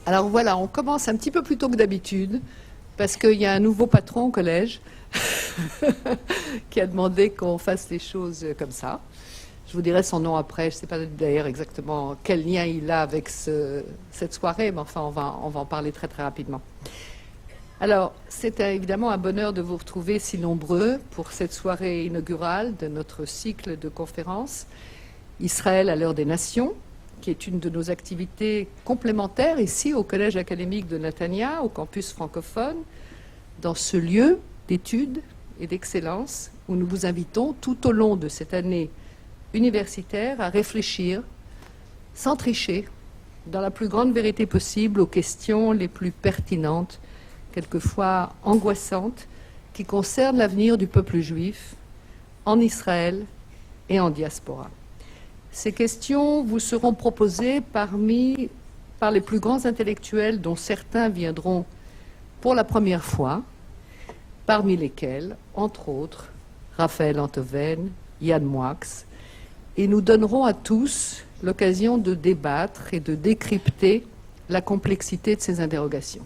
Alors voilà, on commence un petit peu plus tôt que d'habitude, parce qu'il y a un nouveau patron au collège qui a demandé qu'on fasse les choses comme ça. Je vous dirai son nom après, je ne sais pas d'ailleurs exactement quel lien il a avec cette soirée, mais enfin on va en parler très très rapidement. Alors, c'est évidemment un bonheur de vous retrouver si nombreux pour cette soirée inaugurale de notre cycle de conférences Israël à l'heure des nations, qui est une de nos activités complémentaires ici au Collège académique de Netanya, au campus francophone, dans ce lieu d'études et d'excellence où nous vous invitons tout au long de cette année universitaire à réfléchir, sans tricher, dans la plus grande vérité possible, aux questions les plus pertinentes, quelquefois angoissantes, qui concernent l'avenir du peuple juif en Israël et en diaspora. Ces questions vous seront proposées par les plus grands intellectuels dont certains viendront pour la première fois, parmi lesquels, entre autres, Raphaël Antoven, Yann Moix, et nous donnerons à tous l'occasion de débattre et de décrypter la complexité de ces interrogations.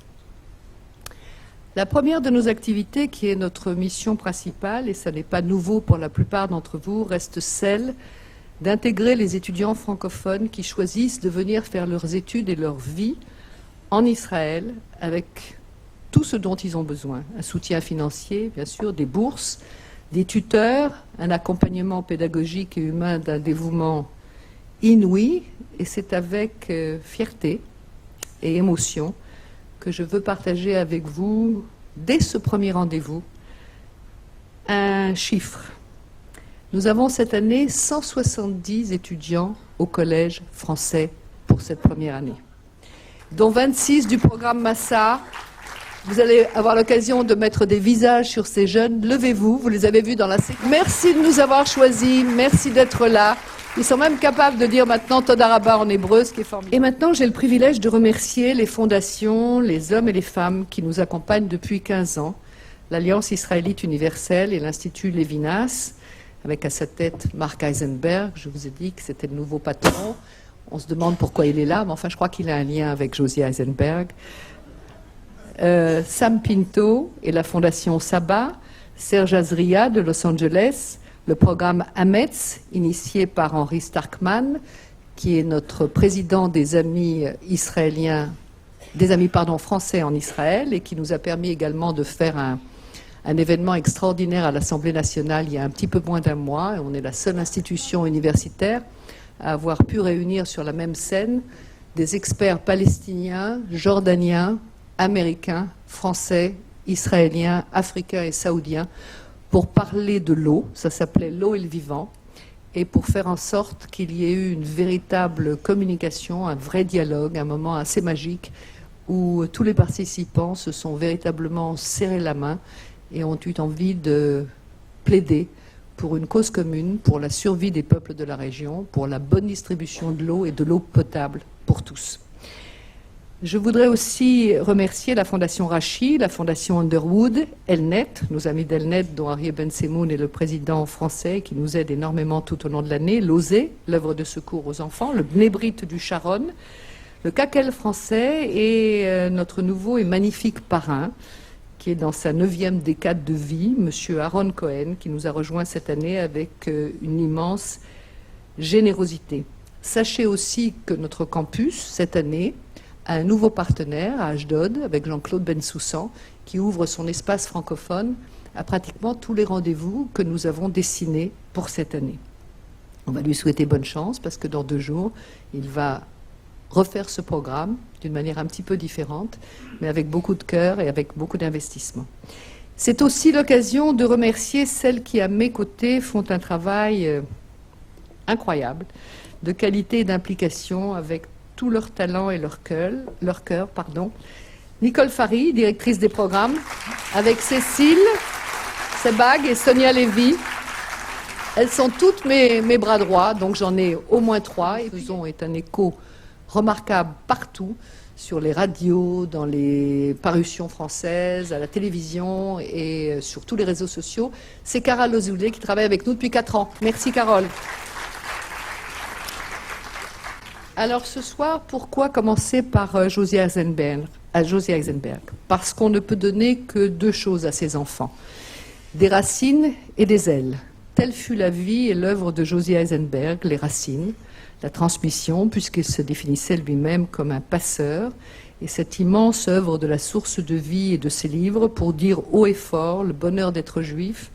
La première de nos activités, qui est notre mission principale, et ça n'est pas nouveau pour la plupart d'entre vous, reste celle d'intégrer les étudiants francophones qui choisissent de venir faire leurs études et leur vie en Israël avec tout ce dont ils ont besoin. Un soutien financier, bien sûr, des bourses, des tuteurs, un accompagnement pédagogique et humain d'un dévouement inouï. Et c'est avec fierté et émotion que je veux partager avec vous, dès ce premier rendez-vous, un chiffre. Nous avons cette année 170 étudiants au Collège français pour cette première année, dont 26 du programme Massa. Vous allez avoir l'occasion de mettre des visages sur ces jeunes. Levez-vous, vous les avez vus dans la séquence. Merci de nous avoir choisis, merci d'être là. Ils sont même capables de dire maintenant Toda Rabba en hébreu, ce qui est formidable. Et maintenant, j'ai le privilège de remercier les fondations, les hommes et les femmes qui nous accompagnent depuis 15 ans, l'Alliance israélite universelle et l'Institut Lévinas, avec à sa tête Marc Eisenberg. Je vous ai dit que c'était le nouveau patron. On se demande pourquoi il est là, mais enfin, je crois qu'il a un lien avec Josie Eisenberg. Sam Pinto et la Fondation Saba, Serge Azria de Los Angeles, le programme Ametz, initié par Henri Starkman, qui est notre président des amis français en Israël, et qui nous a permis également de faire un événement extraordinaire à l'Assemblée nationale il y a un petit peu moins d'un mois. Et on est la seule institution universitaire à avoir pu réunir sur la même scène des experts palestiniens, jordaniens, américains, français, israéliens, africains et saoudiens pour parler de l'eau. Ça s'appelait L'eau et le vivant, et pour faire en sorte qu'il y ait eu une véritable communication, un vrai dialogue, un moment assez magique où tous les participants se sont véritablement serrés la main et ont eu envie de plaider pour une cause commune, pour la survie des peuples de la région, pour la bonne distribution de l'eau et de l'eau potable pour tous. Je voudrais aussi remercier la Fondation Rachi, la Fondation Underwood, Elnet, nos amis d'Elnet, dont Arié Ben-Semoun est le président français, qui nous aide énormément tout au long de l'année, l'OSE, l'œuvre de secours aux enfants, le Bnei Brit du Sharon, le CACEL français et notre nouveau et magnifique parrain, qui est dans sa 9e décade de vie, M. Aaron Cohen, qui nous a rejoints cette année avec une immense générosité. Sachez aussi que notre campus, cette année, a un nouveau partenaire à Ashdod, avec Jean-Claude Bensoussan, qui ouvre son espace francophone à pratiquement tous les rendez-vous que nous avons dessinés pour cette année. On va lui souhaiter bonne chance, parce que dans 2 jours, il va refaire ce programme d'une manière un petit peu différente, mais avec beaucoup de cœur et avec beaucoup d'investissement. C'est aussi l'occasion de remercier celles qui, à mes côtés, font un travail incroyable, de qualité et d'implication, avec tout leur talent et leur cœur. Nicole Fary, directrice des programmes, avec Cécile Sebag et Sonia Lévy. Elles sont toutes mes bras droits, donc j'en ai au moins 3. Et Faisons est un écho remarquable partout, sur les radios, dans les parutions françaises, à la télévision et sur tous les réseaux sociaux. C'est Carole Ozoulé qui travaille avec nous depuis 4 ans. Merci Carole. Alors ce soir, pourquoi commencer par Josie Eisenberg, Parce qu'on ne peut donner que deux choses à ses enfants, des racines et des ailes. Telle fut la vie et l'œuvre de Josie Eisenberg, les racines, la transmission, puisqu'il se définissait lui-même comme un passeur, et cette immense œuvre de la source de vie et de ses livres pour dire haut et fort le bonheur d'être juif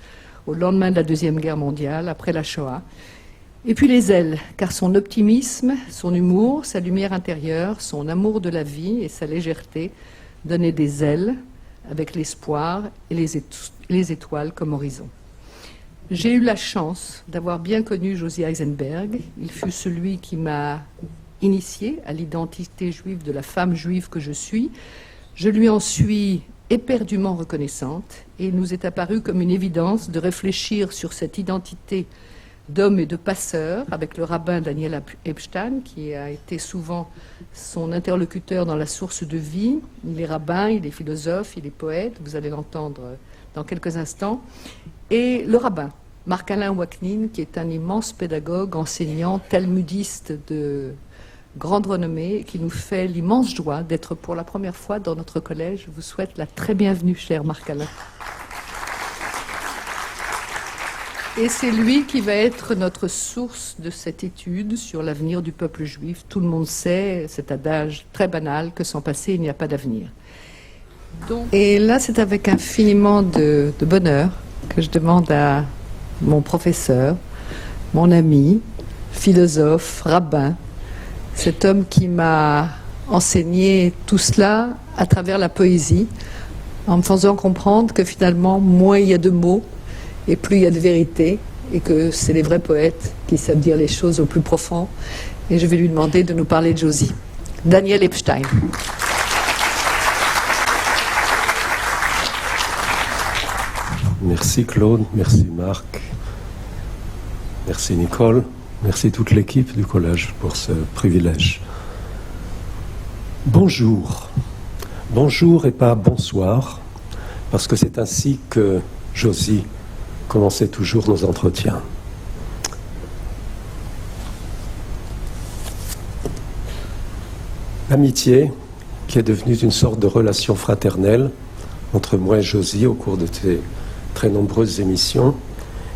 au lendemain de la Deuxième Guerre mondiale, après la Shoah. Et puis les ailes, car son optimisme, son humour, sa lumière intérieure, son amour de la vie et sa légèreté donnaient des ailes avec l'espoir et les étoiles comme horizon. J'ai eu la chance d'avoir bien connu Josie Eisenberg. Il fut celui qui m'a initié à l'identité juive de la femme juive que je suis. Je lui en suis éperdument reconnaissante et il nous est apparu comme une évidence de réfléchir sur cette identité d'homme et de passeur avec le rabbin Daniel Epstein, qui a été souvent son interlocuteur dans la source de vie. Il est rabbin, il est philosophe, il est poète, vous allez l'entendre dans quelques instants. Et le rabbin, Marc-Alain Waknin, qui est un immense pédagogue, enseignant, talmudiste de grande renommée, qui nous fait l'immense joie d'être pour la première fois dans notre collège. Je vous souhaite la très bienvenue, cher Marc-Alain. Et c'est lui qui va être notre source de cette étude sur l'avenir du peuple juif. Tout le monde sait cet adage très banal que sans passé, il n'y a pas d'avenir. Et là, c'est avec infiniment de bonheur que je demande à mon professeur, mon ami, philosophe, rabbin, cet homme qui m'a enseigné tout cela à travers la poésie, en me faisant comprendre que finalement, moins il y a de mots, et plus il y a de vérité, et que c'est les vrais poètes qui savent dire les choses au plus profond. Et je vais lui demander de nous parler de Josie. Daniel Epstein. Merci Claude, merci Marc, merci Nicole, merci toute l'équipe du collège pour ce privilège. Bonjour, bonjour et pas bonsoir, parce que c'est ainsi que Josie commençait toujours nos entretiens. L'amitié, qui est devenue une sorte de relation fraternelle entre moi et Josie au cours de ces très nombreuses émissions,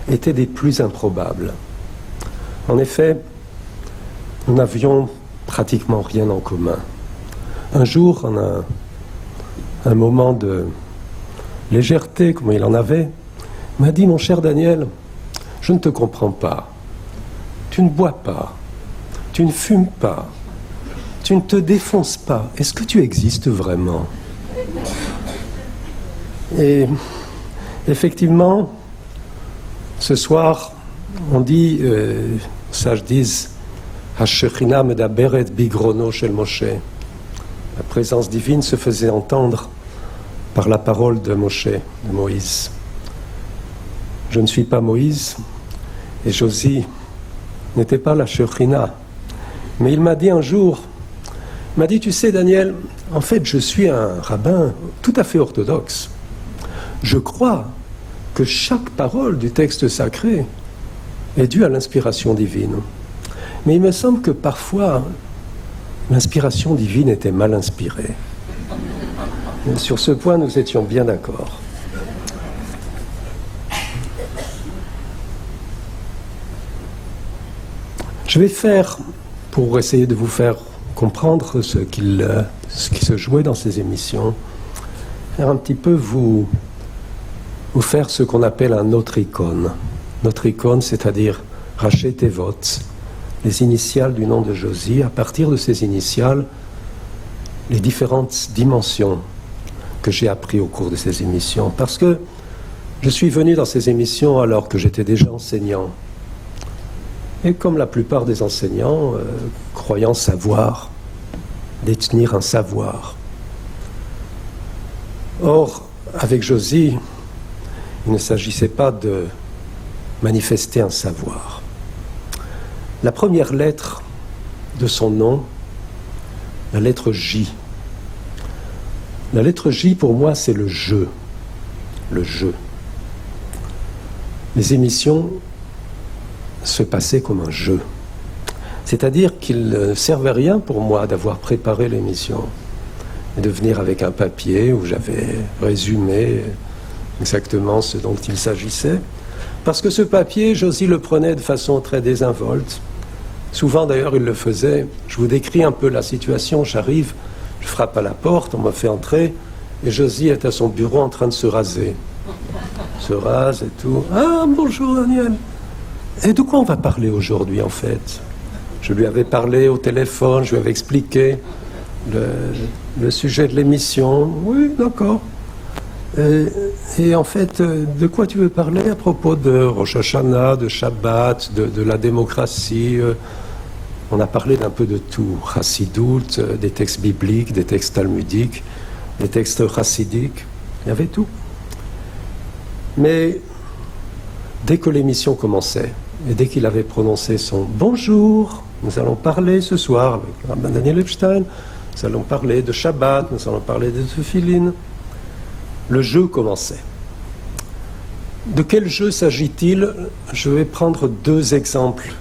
était des plus improbables. En effet, nous n'avions pratiquement rien en commun. Un jour, en un moment de légèreté, comme il en avait, il m'a dit « Mon cher Daniel, je ne te comprends pas. Tu ne bois pas, tu ne fumes pas, tu ne te défonces pas. Est-ce que tu existes vraiment ?» Et effectivement, ce soir, on dit, sages disent, Hashechina medaberet bigrono shel Moshe. La présence divine se faisait entendre par la parole de Moshe, de Moïse. Je ne suis pas Moïse, et Josie n'était pas la Shechina. Mais il m'a dit un jour, il m'a dit, tu sais Daniel, en fait je suis un rabbin tout à fait orthodoxe. Je crois que chaque parole du texte sacré est due à l'inspiration divine. Mais il me semble que parfois, l'inspiration divine était mal inspirée. Et sur ce point, nous étions bien d'accord. Je vais faire, pour essayer de vous faire comprendre ce qui se jouait dans ces émissions, faire un petit peu vous faire ce qu'on appelle un notricon. Notricon, c'est-à-dire Raché Tevot, les initiales du nom de Josie. À partir de ces initiales, les différentes dimensions que j'ai appris au cours de ces émissions. Parce que je suis venu dans ces émissions alors que j'étais déjà enseignant. Et comme la plupart des enseignants, croyant savoir, détenir un savoir. Or, avec Josie, il ne s'agissait pas de manifester un savoir. La première lettre de son nom, la lettre J. La lettre J, pour moi, c'est le jeu. Le jeu. Les émissions se passaient comme un jeu. C'est-à-dire qu'il ne servait à rien pour moi d'avoir préparé l'émission et de venir avec un papier où j'avais résumé exactement ce dont il s'agissait. Parce que ce papier, Josie le prenait de façon très désinvolte. Souvent d'ailleurs il le faisait. Je vous décris un peu la situation. J'arrive, je frappe à la porte, on me fait entrer et Josie est à son bureau en train de se raser. Se rase et tout. Ah, bonjour Daniel. Et de quoi on va parler aujourd'hui en fait? Je lui avais parlé au téléphone, je lui avais expliqué le sujet de l'émission. Oui, d'accord. Et en fait, de quoi tu veux parler à propos de Rosh Hashanah, de Shabbat, de la démocratie? On a parlé d'un peu de tout. Chassidout, des textes bibliques, des textes talmudiques, des textes chassidiques. Il y avait tout. Mais dès que l'émission commençait, et dès qu'il avait prononcé son « Bonjour », nous allons parler ce soir avec Rabban Daniel Epstein, nous allons parler de Shabbat, nous allons parler de Tefillin. Le jeu commençait. De quel jeu s'agit-il? Je vais prendre 2 exemples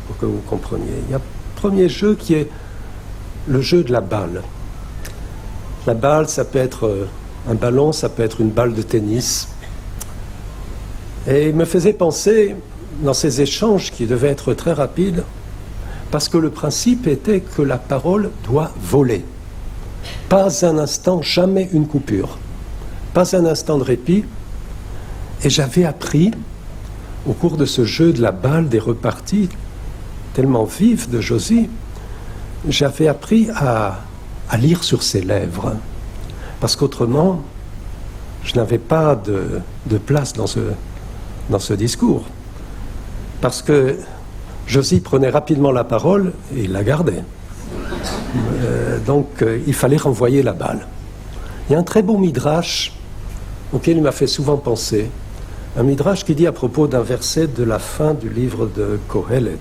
pour que vous compreniez. Il y a un premier jeu qui est le jeu de la balle. La balle, ça peut être un ballon, ça peut être une balle de tennis. Et il me faisait penser, dans ces échanges qui devaient être très rapides, parce que le principe était que la parole doit voler. Pas un instant, jamais une coupure. Pas un instant de répit. Et j'avais appris, au cours de ce jeu de la balle, des reparties tellement vives de Josie, j'avais appris à lire sur ses lèvres. Parce qu'autrement, je n'avais pas de place dans ce discours. Parce que Josie prenait rapidement la parole et il la gardait. Donc il fallait renvoyer la balle. Il y a un très beau midrash auquel il m'a fait souvent penser. Un midrash qui dit à propos d'un verset de la fin du livre de Kohelet,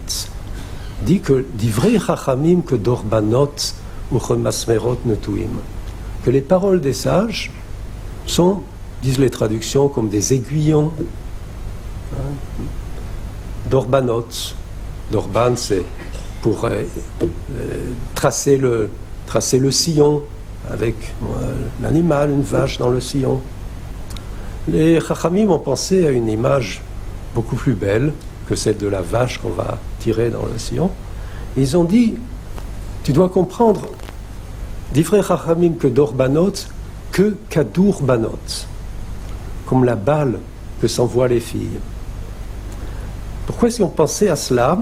dit que divrei chachamim que dorbanot ou chemasmerot netuim, que les paroles des sages sont, disent les traductions, comme des aiguillons, dorbanot. Dorban, c'est pour tracer le sillon avec l'animal, une vache dans le sillon. Les Chachamim ont pensé à une image beaucoup plus belle que celle de la vache qu'on va tirer dans le sillon. Ils ont dit, tu dois comprendre, divrei Chachamim que dorbanot, que kadour banot, comme la balle que s'envoient les filles. Pourquoi est-ce qu'on pensait à cela,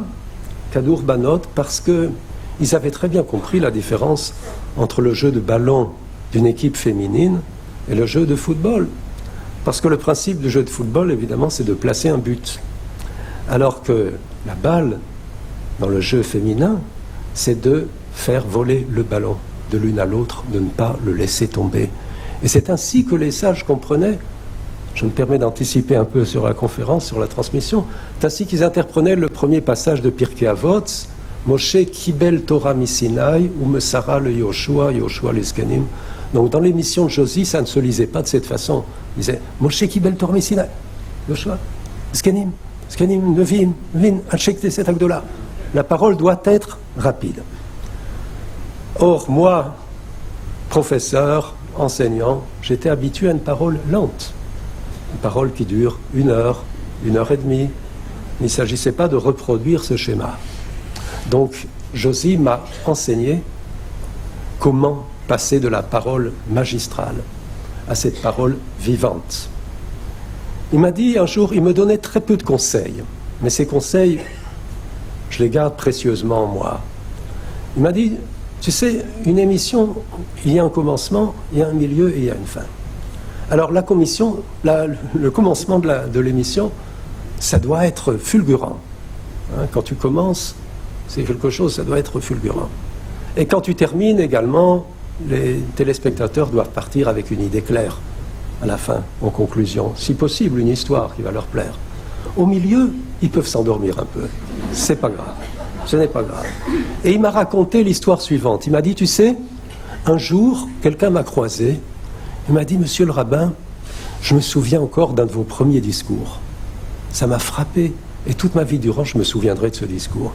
kadour banot? Parce qu'ils avaient très bien compris la différence entre le jeu de ballon d'une équipe féminine et le jeu de football. Parce que le principe du jeu de football, évidemment, c'est de placer un but. Alors que la balle, dans le jeu féminin, c'est de faire voler le ballon de l'une à l'autre, de ne pas le laisser tomber. Et c'est ainsi que les sages comprenaient, je me permets d'anticiper un peu sur la conférence, sur la transmission, c'est ainsi qu'ils interprenaient le premier passage de Pirkei Avot, Moshe kibel Torah misinai, ou Mesara le Yoshua, Yoshua l'eskenim. Donc dans l'émission de Josie, ça ne se lisait pas de cette façon. Il disait Moshe kibel Torah misinai, Yoshua, eskenim, eskenim, nevim, vin, achek teset agdola. La parole doit être rapide. Or, moi, professeur, enseignant, j'étais habitué à une parole lente. Une parole qui dure 1 heure, 1 heure et demie. Il ne s'agissait pas de reproduire ce schéma. Donc, Josie m'a enseigné comment passer de la parole magistrale à cette parole vivante. Il m'a dit un jour, il me donnait très peu de conseils, mais ces conseils, je les garde précieusement en moi. Il m'a dit, tu sais, une émission, il y a un commencement, il y a un milieu et il y a une fin. Alors le commencement de l'émission, ça doit être fulgurant. Quand tu commences, c'est quelque chose, ça doit être fulgurant. Et quand tu termines également, les téléspectateurs doivent partir avec une idée claire à la fin, en conclusion. Si possible, une histoire qui va leur plaire. Au milieu, ils peuvent s'endormir un peu. C'est pas grave. Ce n'est pas grave. Et il m'a raconté l'histoire suivante. Il m'a dit, tu sais, un jour, quelqu'un m'a croisé. Il m'a dit, monsieur le rabbin, je me souviens encore d'un de vos premiers discours. Ça m'a frappé. Et toute ma vie durant, je me souviendrai de ce discours.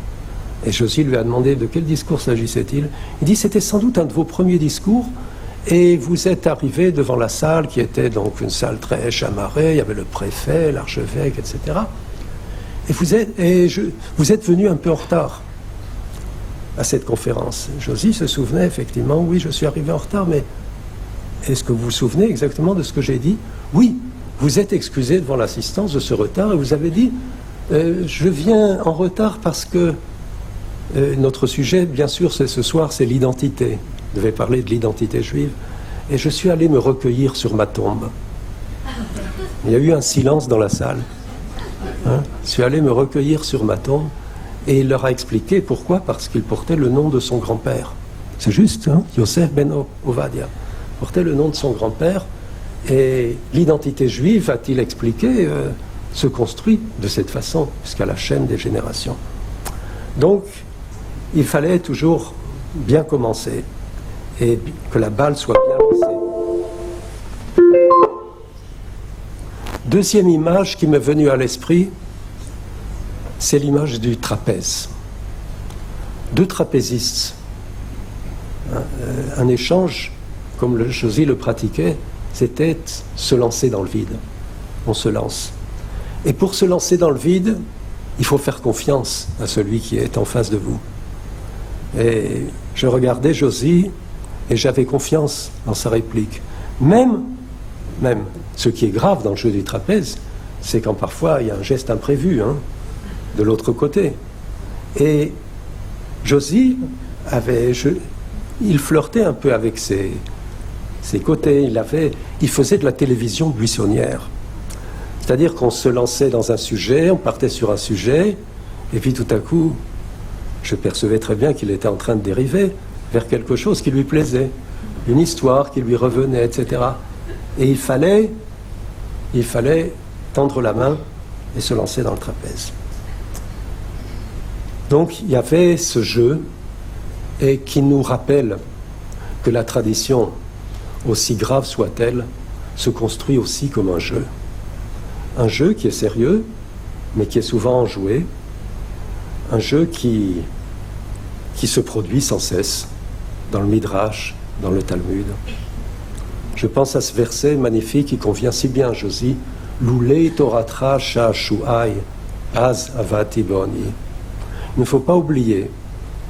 Et Josie lui a demandé de quel discours s'agissait-il. Il dit, c'était sans doute un de vos premiers discours, et vous êtes arrivé devant la salle, qui était donc une salle très chamarrée, il y avait le préfet, l'archevêque, etc. Et vous êtes venu un peu en retard à cette conférence. Josie se souvenait effectivement, oui, je suis arrivé en retard, mais est-ce que vous vous souvenez exactement de ce que j'ai dit? Oui, vous êtes excusé devant l'assistance de ce retard, et vous avez dit, je viens en retard parce que notre sujet, bien sûr, ce soir, c'est l'identité. Je devais parler de l'identité juive. Et je suis allé me recueillir sur ma tombe. Il y a eu un silence dans la salle. Je suis allé me recueillir sur ma tombe. Et il leur a expliqué pourquoi. Parce qu'il portait le nom de son grand-père. C'est juste, hein, Yosef ben Ovadia. Il portait le nom de son grand-père. Et l'identité juive, a-t-il expliqué, se construit de cette façon, jusqu'à la chaîne des générations. Donc, il fallait toujours bien commencer et que la balle soit bien lancée. Deuxième image qui m'est venue à l'esprit, c'est l'image du trapèze. Deux trapézistes. Un échange, comme Josie le pratiquait, c'était se lancer dans le vide. On se lance. Et pour se lancer dans le vide, il faut faire confiance à celui qui est en face de vous. Et je regardais Josie et j'avais confiance dans sa réplique. Même, ce qui est grave dans le jeu du trapèze, c'est quand parfois il y a un geste imprévu, hein, de l'autre côté. Et Josie il flirtait un peu avec ses côtés. Il faisait de la télévision buissonnière. C'est-à-dire qu'on se lançait dans un sujet, on partait sur un sujet, et puis tout à coup, je percevais très bien qu'il était en train de dériver vers quelque chose qui lui plaisait, une histoire qui lui revenait, etc. Et il fallait tendre la main et se lancer dans le trapèze. Donc il y avait ce jeu, et qui nous rappelle que la tradition, aussi grave soit-elle, se construit aussi comme un jeu. Un jeu qui est sérieux, mais qui est souvent enjoué. Un jeu qui se produit sans cesse dans le Midrash, dans le Talmud. Je pense à ce verset magnifique qui convient si bien à Josie. Loulei toratra sha'shu'ai az avati boni. Il ne faut pas oublier,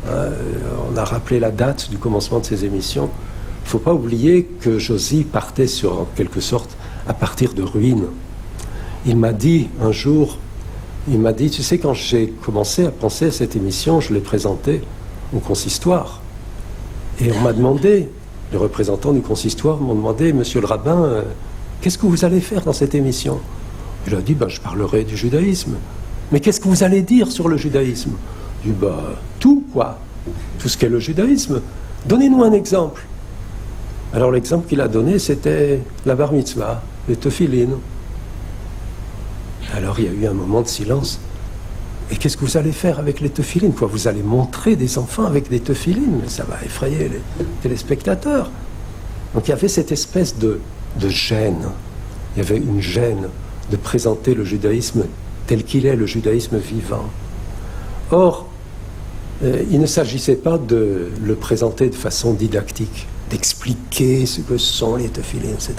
on a rappelé la date du commencement de ces émissions, il ne faut pas oublier que Josie partait en quelque sorte à partir de ruines. Il m'a dit un jour, tu sais, quand j'ai commencé à penser à cette émission, je l'ai présentée au consistoire. Et on m'a demandé, les représentants du consistoire m'ont demandé, monsieur le rabbin, qu'est-ce que vous allez faire dans cette émission? Il a dit, je parlerai du judaïsme. Mais qu'est-ce que vous allez dire sur le judaïsme? Je dis, tout, quoi. Tout ce qu'est le judaïsme. Donnez-nous un exemple. Alors l'exemple qu'il a donné, c'était la bar mitzvah, les tefilines. Alors il y a eu un moment de silence. Et qu'est-ce que vous allez faire avec les tefilines, quoi? Vous allez montrer des enfants avec des tefilines? Ça va effrayer les téléspectateurs. Donc il y avait cette espèce de gêne. Il y avait une gêne de présenter le judaïsme tel qu'il est, le judaïsme vivant. Or, il ne s'agissait pas de le présenter de façon didactique, d'expliquer ce que sont les tefilines, etc.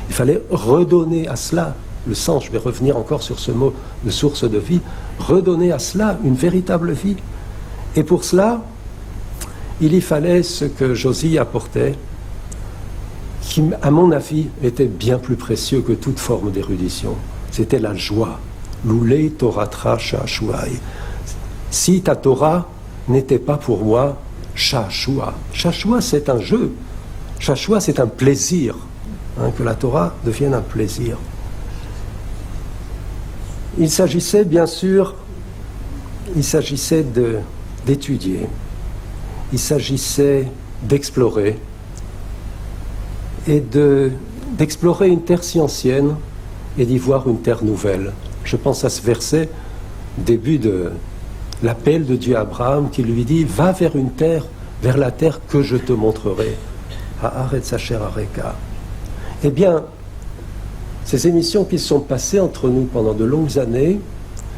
Il fallait redonner à cela le sens, je vais revenir encore sur ce mot de source de vie, redonner à cela une véritable vie. Et pour cela, il y fallait ce que Josie apportait, qui, à mon avis, était bien plus précieux que toute forme d'érudition. C'était la joie. Loulei toratra sha'shu'ai. Si ta Torah n'était pas pour moi sha'shua. Sha'shua, c'est un jeu. Sha'shua, c'est un plaisir. Que la Torah devienne un plaisir. Il s'agissait, bien sûr, d'étudier. Il s'agissait d'explorer. Et d'explorer une terre si ancienne et d'y voir une terre nouvelle. Je pense à ce verset, début de l'appel de Dieu à Abraham, qui lui dit « Va vers une terre, vers la terre que je te montrerai. » Haaretz asher areka. Eh bien, ces émissions qui se sont passées entre nous pendant de longues années,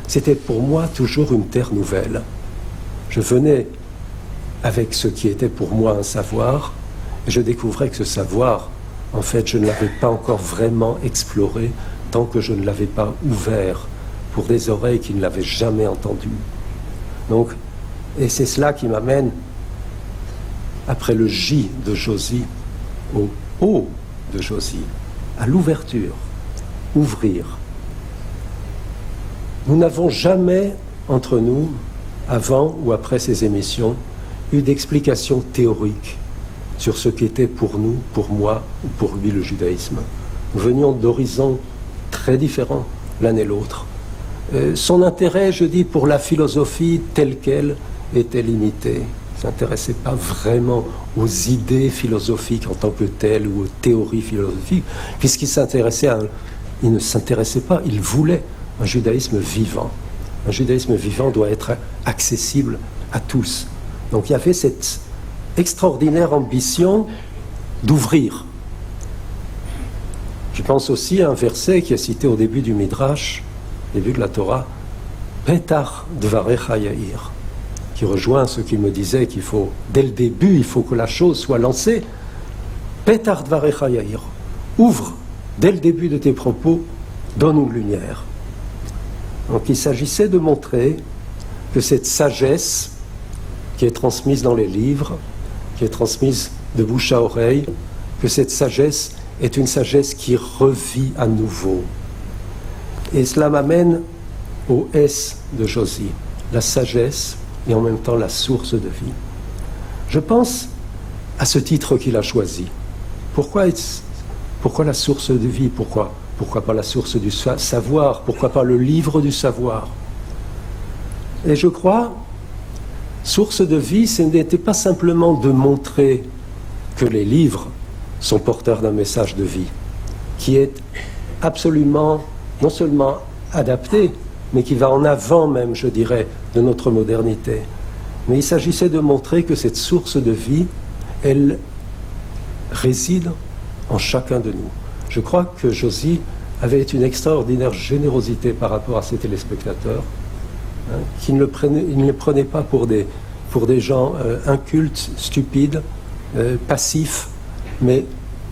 c'était pour moi toujours une terre nouvelle. Je venais avec ce qui était pour moi un savoir, et je découvrais que ce savoir, en fait, je ne l'avais pas encore vraiment exploré tant que je ne l'avais pas ouvert pour des oreilles qui ne l'avaient jamais entendu. Donc, et c'est cela qui m'amène, après le J de Josie, au O de Josie, à l'ouverture, ouvrir. Nous n'avons jamais, entre nous, avant ou après ces émissions, eu d'explication théorique sur ce qu'était pour nous, pour moi ou pour lui le judaïsme. Nous venions d'horizons très différents l'un et l'autre. Son intérêt, je dis, pour la philosophie telle qu'elle était limité. Il ne s'intéressait pas vraiment aux idées philosophiques en tant que telles ou aux théories philosophiques, puisqu'il s'intéressait à il ne s'intéressait pas, il voulait un judaïsme vivant. Un judaïsme vivant doit être accessible à tous. Donc il y avait cette extraordinaire ambition d'ouvrir. Je pense aussi à un verset qui est cité au début du Midrash, début de la Torah, Petar dvarecha yair, qui rejoint ce qu'il me disait qu'il faut, dès le début, il faut que la chose soit lancée. Petar dvarecha yair, ouvre dès le début de tes propos, donne une lumière. Donc il s'agissait de montrer que cette sagesse qui est transmise dans les livres, qui est transmise de bouche à oreille, que cette sagesse est une sagesse qui revit à nouveau. Et cela m'amène au S de Josie, la sagesse et en même temps la source de vie. Je pense à ce titre qu'il a choisi. Pourquoi la source de vie? Pourquoi pas la source du savoir? Pourquoi pas le livre du savoir? Et je crois, source de vie, ce n'était pas simplement de montrer que les livres sont porteurs d'un message de vie, qui est absolument, non seulement adapté, mais qui va en avant même, je dirais, de notre modernité. Mais il s'agissait de montrer que cette source de vie, elle réside en chacun de nous. Je crois que Josie avait une extraordinaire générosité par rapport à ses téléspectateurs, qui ne les prenaient pas pour des gens incultes, stupides, passifs, mais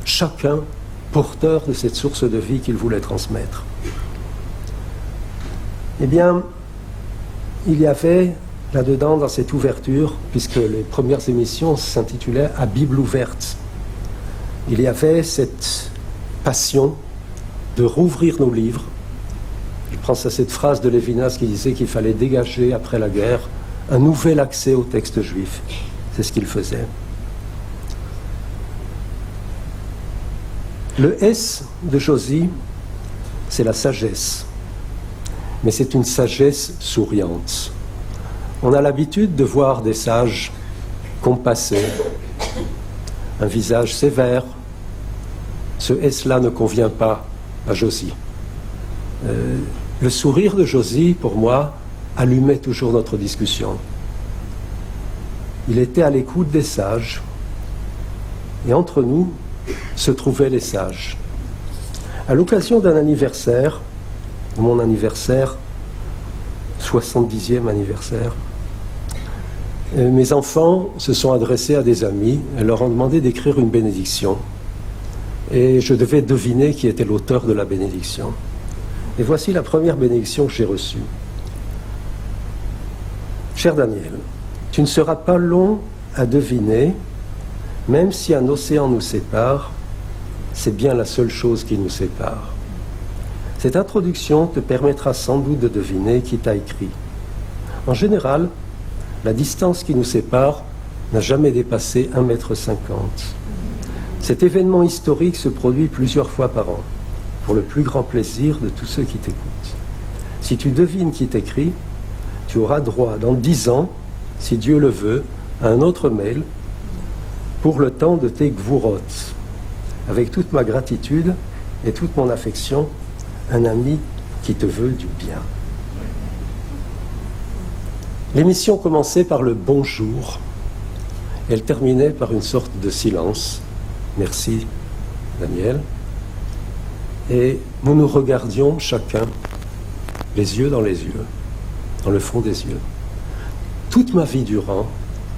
chacun porteur de cette source de vie qu'il voulait transmettre. Eh bien, il y avait là-dedans, dans cette ouverture, puisque les premières émissions s'intitulaient « À Bible ouverte », il y avait cette passion de rouvrir nos livres. Je pense à cette phrase de Lévinas qui disait qu'il fallait dégager, après la guerre, un nouvel accès au texte juif. C'est ce qu'il faisait. Le S de Josie, c'est la sagesse. Mais c'est une sagesse souriante. On a l'habitude de voir des sages compassés, un visage sévère. Ce S-là ne convient pas à Josie. Le sourire de Josie, pour moi, allumait toujours notre discussion. Il était à l'écoute des sages, et entre nous se trouvaient les sages. À l'occasion d'un anniversaire, mon anniversaire, 70e anniversaire, mes enfants se sont adressés à des amis et leur ont demandé d'écrire une bénédiction. Et je devais deviner qui était l'auteur de la bénédiction. Et voici la première bénédiction que j'ai reçue. Cher Daniel, tu ne seras pas long à deviner, même si un océan nous sépare, c'est bien la seule chose qui nous sépare. Cette introduction te permettra sans doute de deviner qui t'a écrit. En général, la distance qui nous sépare n'a jamais dépassé 1,50 m. Cet événement historique se produit plusieurs fois par an, pour le plus grand plaisir de tous ceux qui t'écoutent. Si tu devines qui t'écrit, tu auras droit, dans 10 ans, si Dieu le veut, à un autre mail pour le temps de tes gvurot. Avec toute ma gratitude et toute mon affection, un ami qui te veut du bien. L'émission commençait par le bonjour. Elle terminait par une sorte de silence. Merci, Daniel. Et nous nous regardions chacun, les yeux dans les yeux, dans le fond des yeux. toute ma vie durant,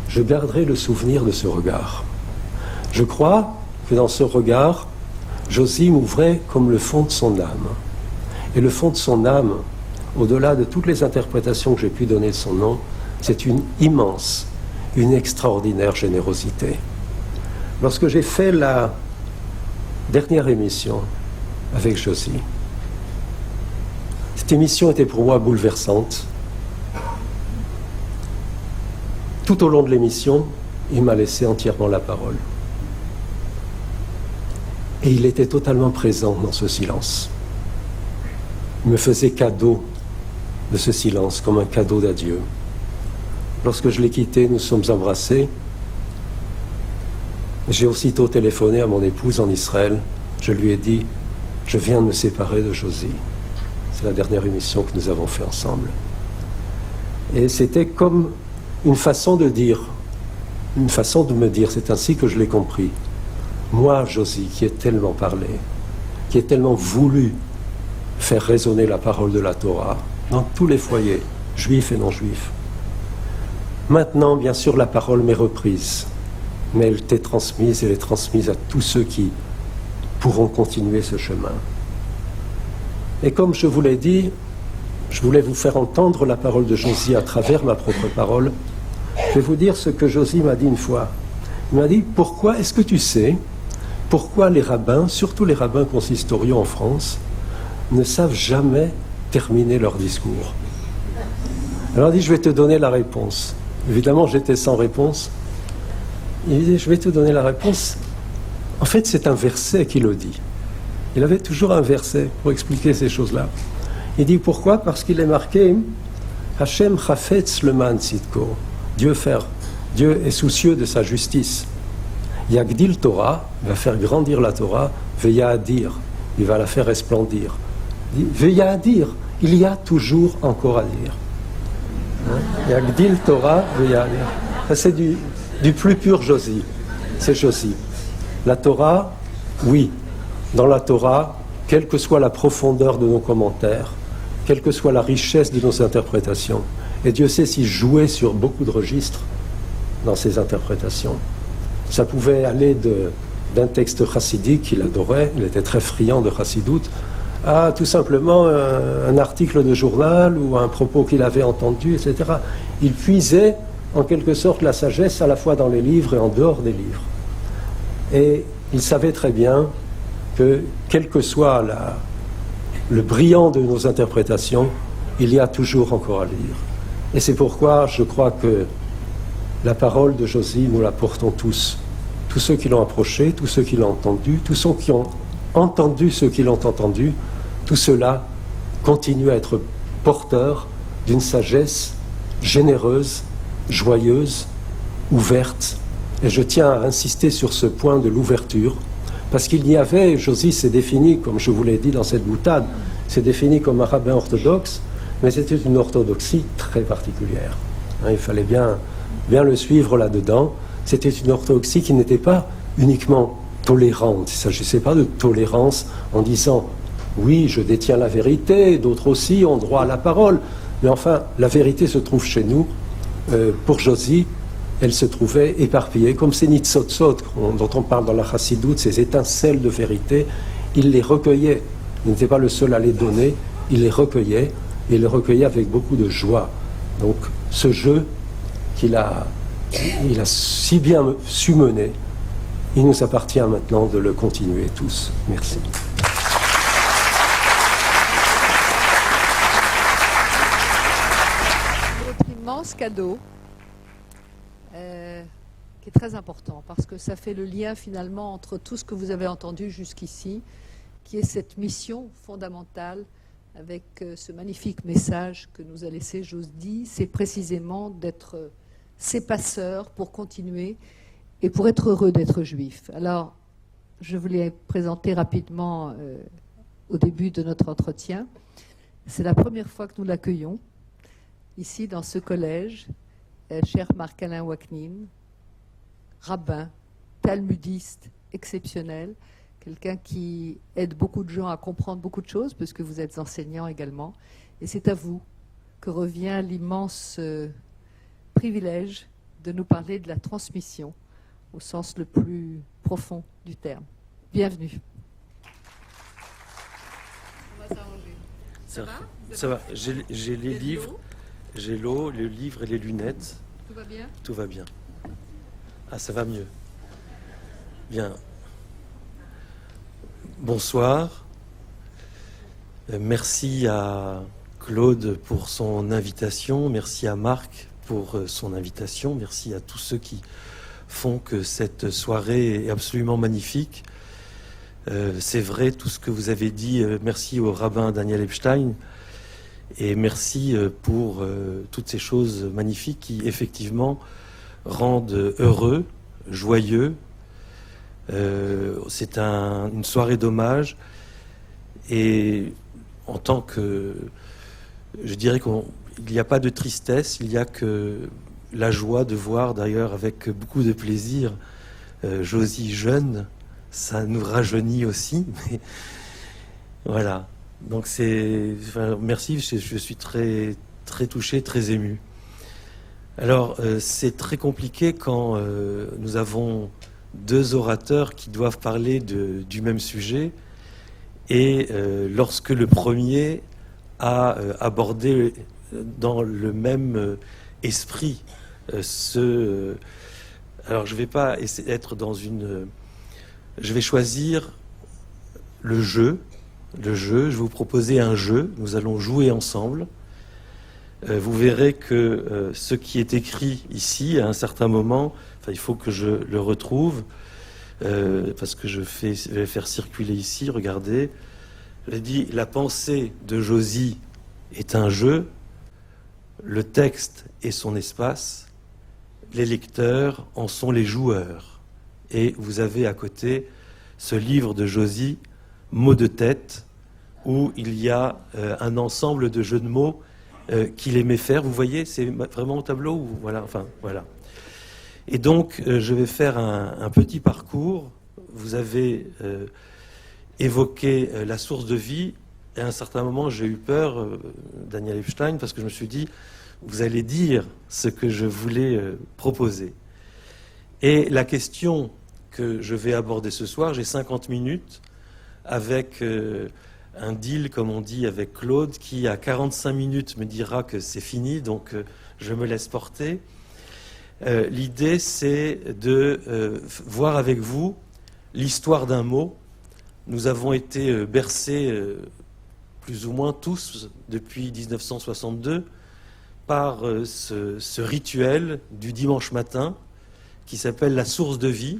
je garderai le souvenir de ce regard. Je crois que dans ce regard, Josie m'ouvrait comme le fond de son âme. Et le fond de son âme, au-delà de toutes les interprétations que j'ai pu donner de son nom, c'est une immense, une extraordinaire générosité. Lorsque j'ai fait la dernière émission avec Josie, cette émission était pour moi bouleversante. Tout au long de l'émission, il m'a laissé entièrement la parole. Et il était totalement présent dans ce silence. Il me faisait cadeau de ce silence, comme un cadeau d'adieu. Lorsque je l'ai quitté, nous sommes embrassés. J'ai aussitôt téléphoné à mon épouse en Israël. Je lui ai dit, je viens de me séparer de Josie. C'est la dernière émission que nous avons fait ensemble. Et c'était comme une façon de dire, une façon de me dire, c'est ainsi que je l'ai compris. Moi, Josie, qui ai tellement parlé, qui ai tellement voulu faire résonner la parole de la Torah dans tous les foyers, juifs et non juifs. Maintenant, bien sûr, la parole m'est reprise, mais elle t'est transmise, elle est transmise à tous ceux qui pourront continuer ce chemin. Et comme je vous l'ai dit, je voulais vous faire entendre la parole de Josie à travers ma propre parole. Je vais vous dire ce que Josie m'a dit une fois. Il m'a dit, pourquoi, est-ce que tu sais, pourquoi les rabbins, surtout les rabbins consistoriaux en France, ne savent jamais terminer leur discours? Alors il dit, je vais te donner la réponse. Évidemment, j'étais sans réponse. Il dit, je vais te donner la réponse. En fait, c'est un verset qui le dit. Il avait toujours un verset pour expliquer ces choses-là. Il dit pourquoi? Parce qu'il est marqué Hashem chafetz leman tzidko. Dieu est soucieux de sa justice. Yagdil Torah va faire grandir la Torah, veyadir, il va la faire resplendir. Veyadir, il y a toujours encore à dire. Yagdil Torah, veyadir. Ça c'est du plus pur Josie. C'est Josie. La Torah, oui. Dans la Torah, quelle que soit la profondeur de nos commentaires, quelle que soit la richesse de nos interprétations, et Dieu sait s'il jouait sur beaucoup de registres dans ses interprétations. Ça pouvait aller d'un texte chassidique qu'il adorait, il était très friand de chassidoute, à tout simplement un article de journal ou un propos qu'il avait entendu, etc. Il puisait en quelque sorte la sagesse à la fois dans les livres et en dehors des livres. Et il savait très bien que, quel que soit le brillant de nos interprétations, il y a toujours encore à lire. Et c'est pourquoi je crois que la parole de Josie, nous la portons tous. Tous ceux qui l'ont approchée, tous ceux qui l'ont entendue, tous ceux qui ont entendu ceux qui l'ont entendu, tout cela continue à être porteur d'une sagesse généreuse, joyeuse, ouverte. Et je tiens à insister sur ce point de l'ouverture, parce qu'il y avait, Josie s'est défini, comme je vous l'ai dit dans cette boutade, s'est défini comme un rabbin orthodoxe, mais c'était une orthodoxie très particulière. Il fallait bien le suivre là-dedans. C'était une orthodoxie qui n'était pas uniquement tolérante. Il ne s'agissait pas de tolérance en disant « oui, je détiens la vérité, d'autres aussi ont droit à la parole ». Mais enfin, la vérité se trouve chez nous. Pour Josie, elle se trouvait éparpillée, comme ces nitzotzot dont on parle dans la chassidoute, ces étincelles de vérité, il les recueillait. Il n'était pas le seul à les donner, il les recueillait, et il les recueillait avec beaucoup de joie. Donc ce jeu il a si bien su mener, il nous appartient maintenant de le continuer tous. Merci. Notre immense cadeau, qui est très important, parce que ça fait le lien finalement entre tout ce que vous avez entendu jusqu'ici, qui est cette mission fondamentale avec ce magnifique message que nous a laissé Josie, c'est précisément d'être ses passeurs pour continuer et pour être heureux d'être juif. Alors, je voulais présenter rapidement au début de notre entretien. C'est la première fois que nous l'accueillons ici dans ce collège, cher Marc-Alain Waknin, rabbin, talmudiste exceptionnel, quelqu'un qui aide beaucoup de gens à comprendre beaucoup de choses, puisque vous êtes enseignant également. Et c'est à vous que revient l'immense privilège de nous parler de la transmission au sens le plus profond du terme. Bienvenue. On va s'arranger. Ça va? Ça va. J'ai les livres, j'ai l'eau, le livre et les lunettes. Tout va bien? Tout va bien. Ah, ça va mieux. Bien. Bonsoir. Merci à Claude pour son invitation. Merci à Marc pour son invitation. Merci à tous ceux qui font que cette soirée est absolument magnifique. C'est vrai tout ce que vous avez dit. Merci au rabbin Daniel Epstein. Et merci pour toutes ces choses magnifiques qui, effectivement, rendent heureux, joyeux. C'est une soirée d'hommage. Et en tant que... Je dirais qu'il n'y a pas de tristesse, il n'y a que la joie de voir, d'ailleurs, avec beaucoup de plaisir, Josie jeune. Ça nous rajeunit aussi. Mais voilà. Donc merci, je suis très, très touché, très ému. Alors, c'est très compliqué quand nous avons deux orateurs qui doivent parler du même sujet et lorsque le premier a abordé dans le même esprit alors, je ne vais pas essayer d'être dans une... Je vais choisir le jeu. Je vais vous proposer un jeu. Nous allons jouer ensemble. Vous verrez que ce qui est écrit ici, à un certain moment, il faut que je le retrouve, parce que je vais faire circuler ici, regardez. J'ai dit, la pensée de Josie est un jeu, le texte est son espace, les lecteurs en sont les joueurs. Et vous avez à côté ce livre de Josie, Mots de tête, où il y a un ensemble de jeux de mots qu'il aimait faire. Vous voyez, c'est vraiment au tableau ou voilà, enfin, voilà. Et donc, je vais faire un petit parcours. Vous avez évoqué la source de vie. Et à un certain moment, j'ai eu peur, Daniel Epstein, parce que je me suis dit, vous allez dire ce que je voulais proposer. Et la question que je vais aborder ce soir, j'ai 50 minutes avec un deal, comme on dit, avec Claude, qui à 45 minutes me dira que c'est fini, donc je me laisse porter. L'idée, c'est de voir avec vous l'histoire d'un mot. Nous avons été bercés, plus ou moins tous, depuis 1962, par ce rituel du dimanche matin qui s'appelle la source de vie.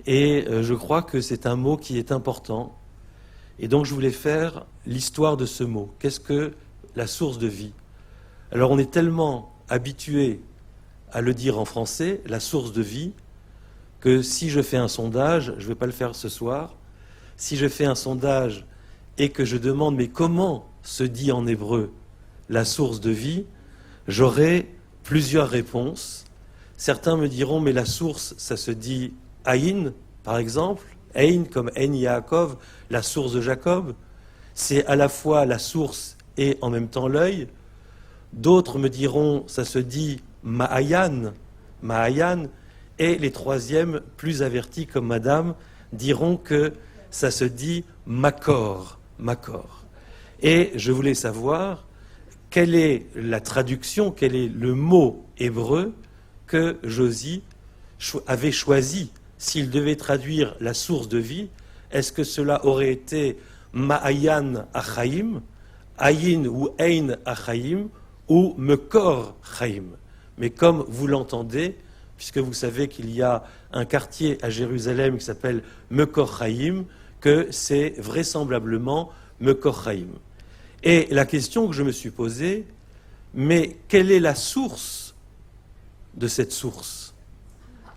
Et je crois que c'est un mot qui est important. Et donc je voulais faire l'histoire de ce mot. Qu'est-ce que la source de vie? Alors on est tellement habitué à le dire en français, la source de vie, que si je fais un sondage, je ne vais pas le faire ce soir, si je fais un sondage et que je demande mais comment se dit en hébreu la source de vie, j'aurai plusieurs réponses. Certains me diront mais la source, ça se dit Aïn, par exemple, Aïn comme Ein Yaakov, la source de Jacob, c'est à la fois la source et en même temps l'œil. D'autres me diront, ça se dit Ma'ayan, Ma'ayan, et les troisièmes, plus avertis comme Madame, diront que ça se dit Makor, Makor. Et je voulais savoir quelle est la traduction, quel est le mot hébreu que Josie avait choisi. S'il devait traduire la source de vie, est-ce que cela aurait été Ma'ayan Achaim, Ayin ou Ein Achaim, ou Mekor Chaim? Mais comme vous l'entendez, puisque vous savez qu'il y a un quartier à Jérusalem qui s'appelle Mekor Chaim, que c'est vraisemblablement Mekor Chaim. Et la question que je me suis posée, mais quelle est la source de cette source?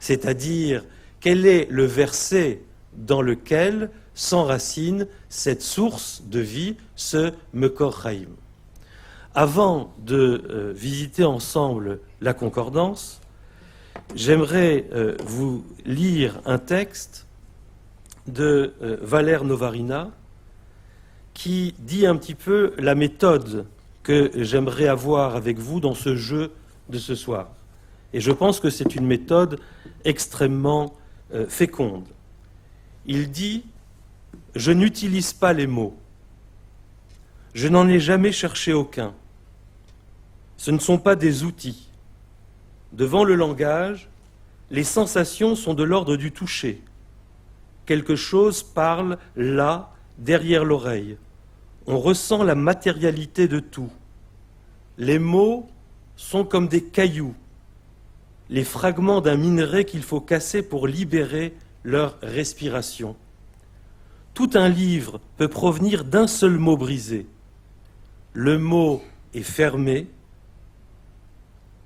C'est-à-dire, quel est le verset dans lequel s'enracine cette source de vie, ce Mekor Chaim? Avant de visiter ensemble la concordance, j'aimerais vous lire un texte de Valère Novarina qui dit un petit peu la méthode que j'aimerais avoir avec vous dans ce jeu de ce soir. Et je pense que c'est une méthode extrêmement féconde. Il dit « Je n'utilise pas les mots. Je n'en ai jamais cherché aucun. Ce ne sont pas des outils. Devant le langage, les sensations sont de l'ordre du toucher. Quelque chose parle là, derrière l'oreille. On ressent la matérialité de tout. Les mots sont comme des cailloux, les fragments d'un minerai qu'il faut casser pour libérer leur respiration. Tout un livre peut provenir d'un seul mot brisé. Le mot est fermé,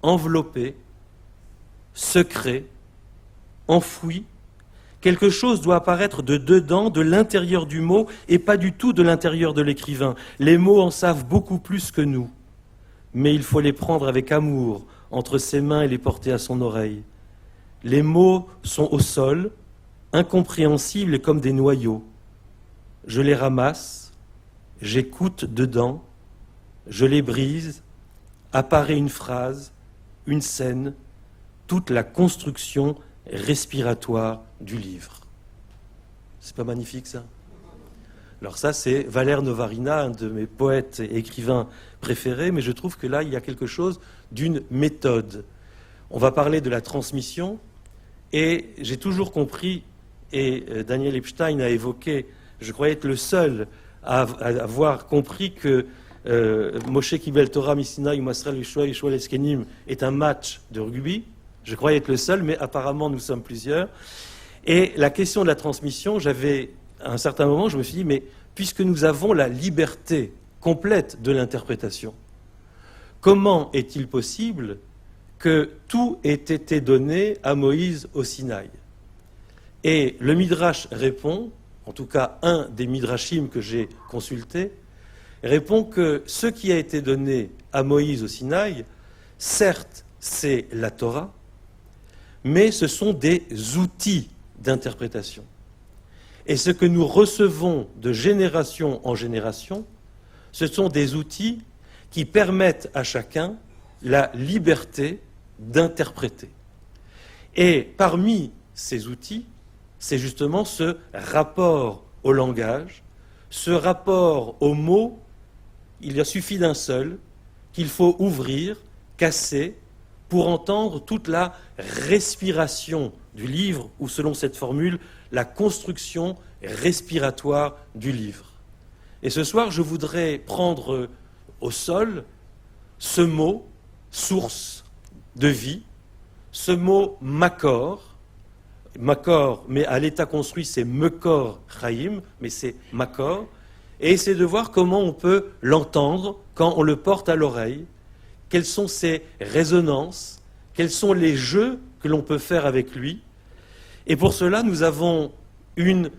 enveloppé, secret, enfoui. Quelque chose doit apparaître de dedans, de l'intérieur du mot, et pas du tout de l'intérieur de l'écrivain. Les mots en savent beaucoup plus que nous. Mais il faut les prendre avec amour entre ses mains et les porter à son oreille. Les mots sont au sol, incompréhensibles et comme des noyaux. Je les ramasse, j'écoute dedans, je les brise, apparaît une phrase, une scène, toute la construction respiratoire du livre. C'est pas magnifique ça ? Alors ça, c'est Valère Novarina, un de mes poètes et écrivains préférés, mais je trouve que là, il y a quelque chose d'une méthode. On va parler de la transmission, et j'ai toujours compris, et Daniel Epstein a évoqué, je croyais être le seul à avoir compris que Moshe Kibel Torah Misina Yumasrel Yeshua Yeshua Leskenim est un match de rugby. Je croyais être le seul, mais apparemment nous sommes plusieurs. Et la question de la transmission, à un certain moment, je me suis dit, mais puisque nous avons la liberté complète de l'interprétation, comment est-il possible que tout ait été donné à Moïse au Sinaï ? Et le Midrash répond, en tout cas un des Midrashim que j'ai consultés, répond que ce qui a été donné à Moïse au Sinaï, certes, c'est la Torah, mais ce sont des outils d'interprétation. Et ce que nous recevons de génération en génération, ce sont des outils qui permettent à chacun la liberté d'interpréter. Et parmi ces outils, c'est justement ce rapport au langage, ce rapport aux mots. Il suffit d'un seul qu'il faut ouvrir, casser, pour entendre toute la respiration du livre, ou selon cette formule, la construction respiratoire du livre. Et ce soir, je voudrais prendre au sol ce mot, source de vie, ce mot makor, mais à l'état construit, c'est mekor chaim, mais c'est makor, et essayer de voir comment on peut l'entendre quand on le porte à l'oreille, quelles sont ses résonances, quels sont les jeux que l'on peut faire avec lui. Et pour cela, nous avons une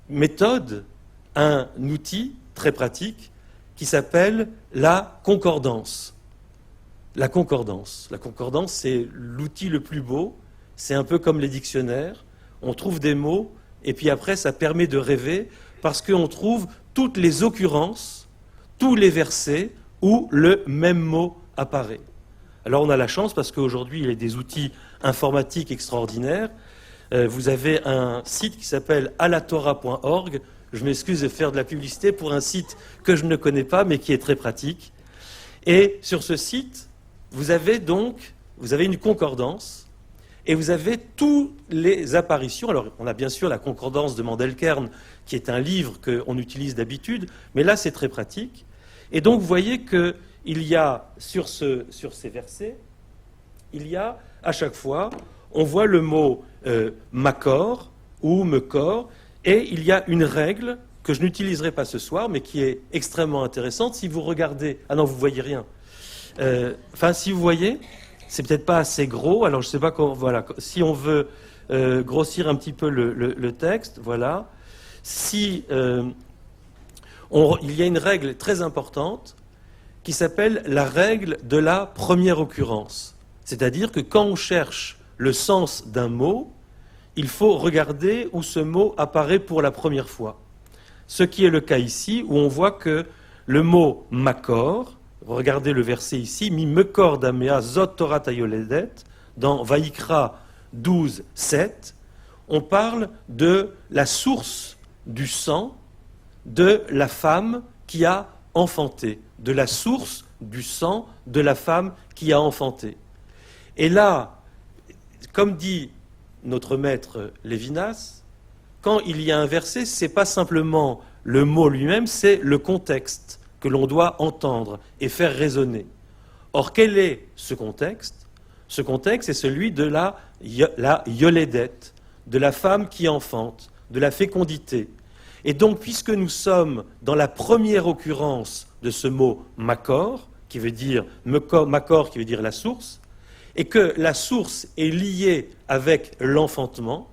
méthode, un outil très pratique qui s'appelle la concordance. La concordance, c'est l'outil le plus beau, c'est un peu comme les dictionnaires. On trouve des mots et puis après, ça permet de rêver parce qu'on trouve toutes les occurrences, tous les versets où le même mot apparaît. Alors on a la chance parce qu'aujourd'hui il y a des outils informatiques extraordinaires. Vous avez un site qui s'appelle alatora.org. Je m'excuse de faire de la publicité pour un site que je ne connais pas mais qui est très pratique. Et sur ce site, vous avez une concordance et vous avez toutes les apparitions. Alors on a bien sûr la concordance de Mandelkern qui est un livre qu'on utilise d'habitude, mais là c'est très pratique. Et donc vous voyez que il y a, sur ces versets, il y a, à chaque fois, on voit le mot makor ou mekor, et il y a une règle que je n'utiliserai pas ce soir, mais qui est extrêmement intéressante. Si vous regardez... Ah non, vous ne voyez rien. Si vous voyez, c'est peut-être pas assez gros, alors je ne sais pas comment... Voilà, si on veut grossir un petit peu le texte, voilà. Il y a une règle très importante qui s'appelle la règle de la première occurrence. C'est-à-dire que quand on cherche le sens d'un mot, il faut regarder où ce mot apparaît pour la première fois. Ce qui est le cas ici, où on voit que le mot makor regardez le verset ici, Mi mekor damea zot Torah tayoledet, dans Vaïkra 12, 7, on parle de la source du sang de la femme qui a enfanté, de la source du sang de la femme qui a enfanté. Et là, comme dit notre maître Lévinas, quand il y a un verset, ce n'est pas simplement le mot lui-même, c'est le contexte que l'on doit entendre et faire résonner. Or, quel est ce contexte ? Ce contexte est celui de la yoledette, de la femme qui enfante, de la fécondité. Et donc, puisque nous sommes dans la première occurrence de ce mot makor, qui veut dire makor, qui veut dire la source, et que la source est liée avec l'enfantement,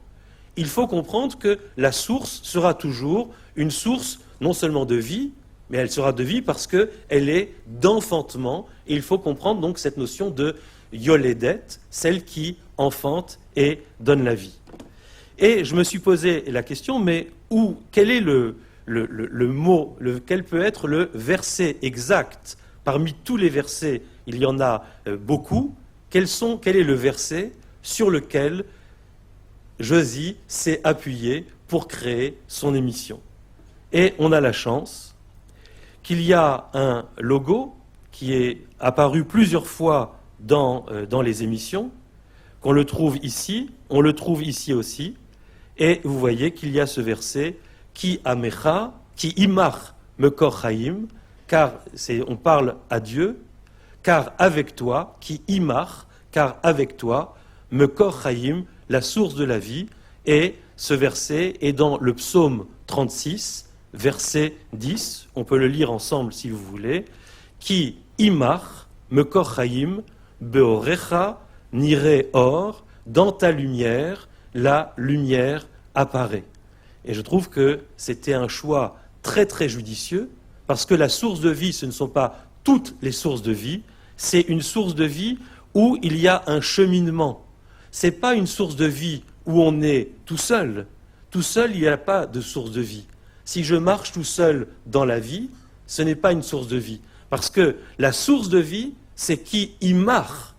il faut comprendre que la source sera toujours une source non seulement de vie, mais elle sera de vie parce qu'elle est d'enfantement. Et il faut comprendre donc cette notion de yoledet, celle qui enfante et donne la vie. Et je me suis posé la question, mais quel est le mot, quel peut être le verset exact? Parmi tous les versets, il y en a beaucoup. Quel est le verset sur lequel Josie s'est appuyé pour créer son émission? Et on a la chance qu'il y a un logo qui est apparu plusieurs fois dans les émissions, qu'on le trouve ici, on le trouve ici aussi, et vous voyez qu'il y a ce verset qui amecha, qui imach mekor chaim, car on parle à Dieu, car avec toi, qui imach, car avec toi, mekor chaim, la source de la vie, et ce verset est dans le psaume 36, verset 10, on peut le lire ensemble si vous voulez, qui imach mekor chaim, beorecha nire or, dans ta lumière, la lumière apparaît. Et je trouve que c'était un choix très très judicieux, parce que la source de vie, ce ne sont pas toutes les sources de vie, c'est une source de vie où il y a un cheminement. Ce n'est pas une source de vie où on est tout seul. Tout seul, il n'y a pas de source de vie. Si je marche tout seul dans la vie, ce n'est pas une source de vie. Parce que la source de vie, c'est qui imach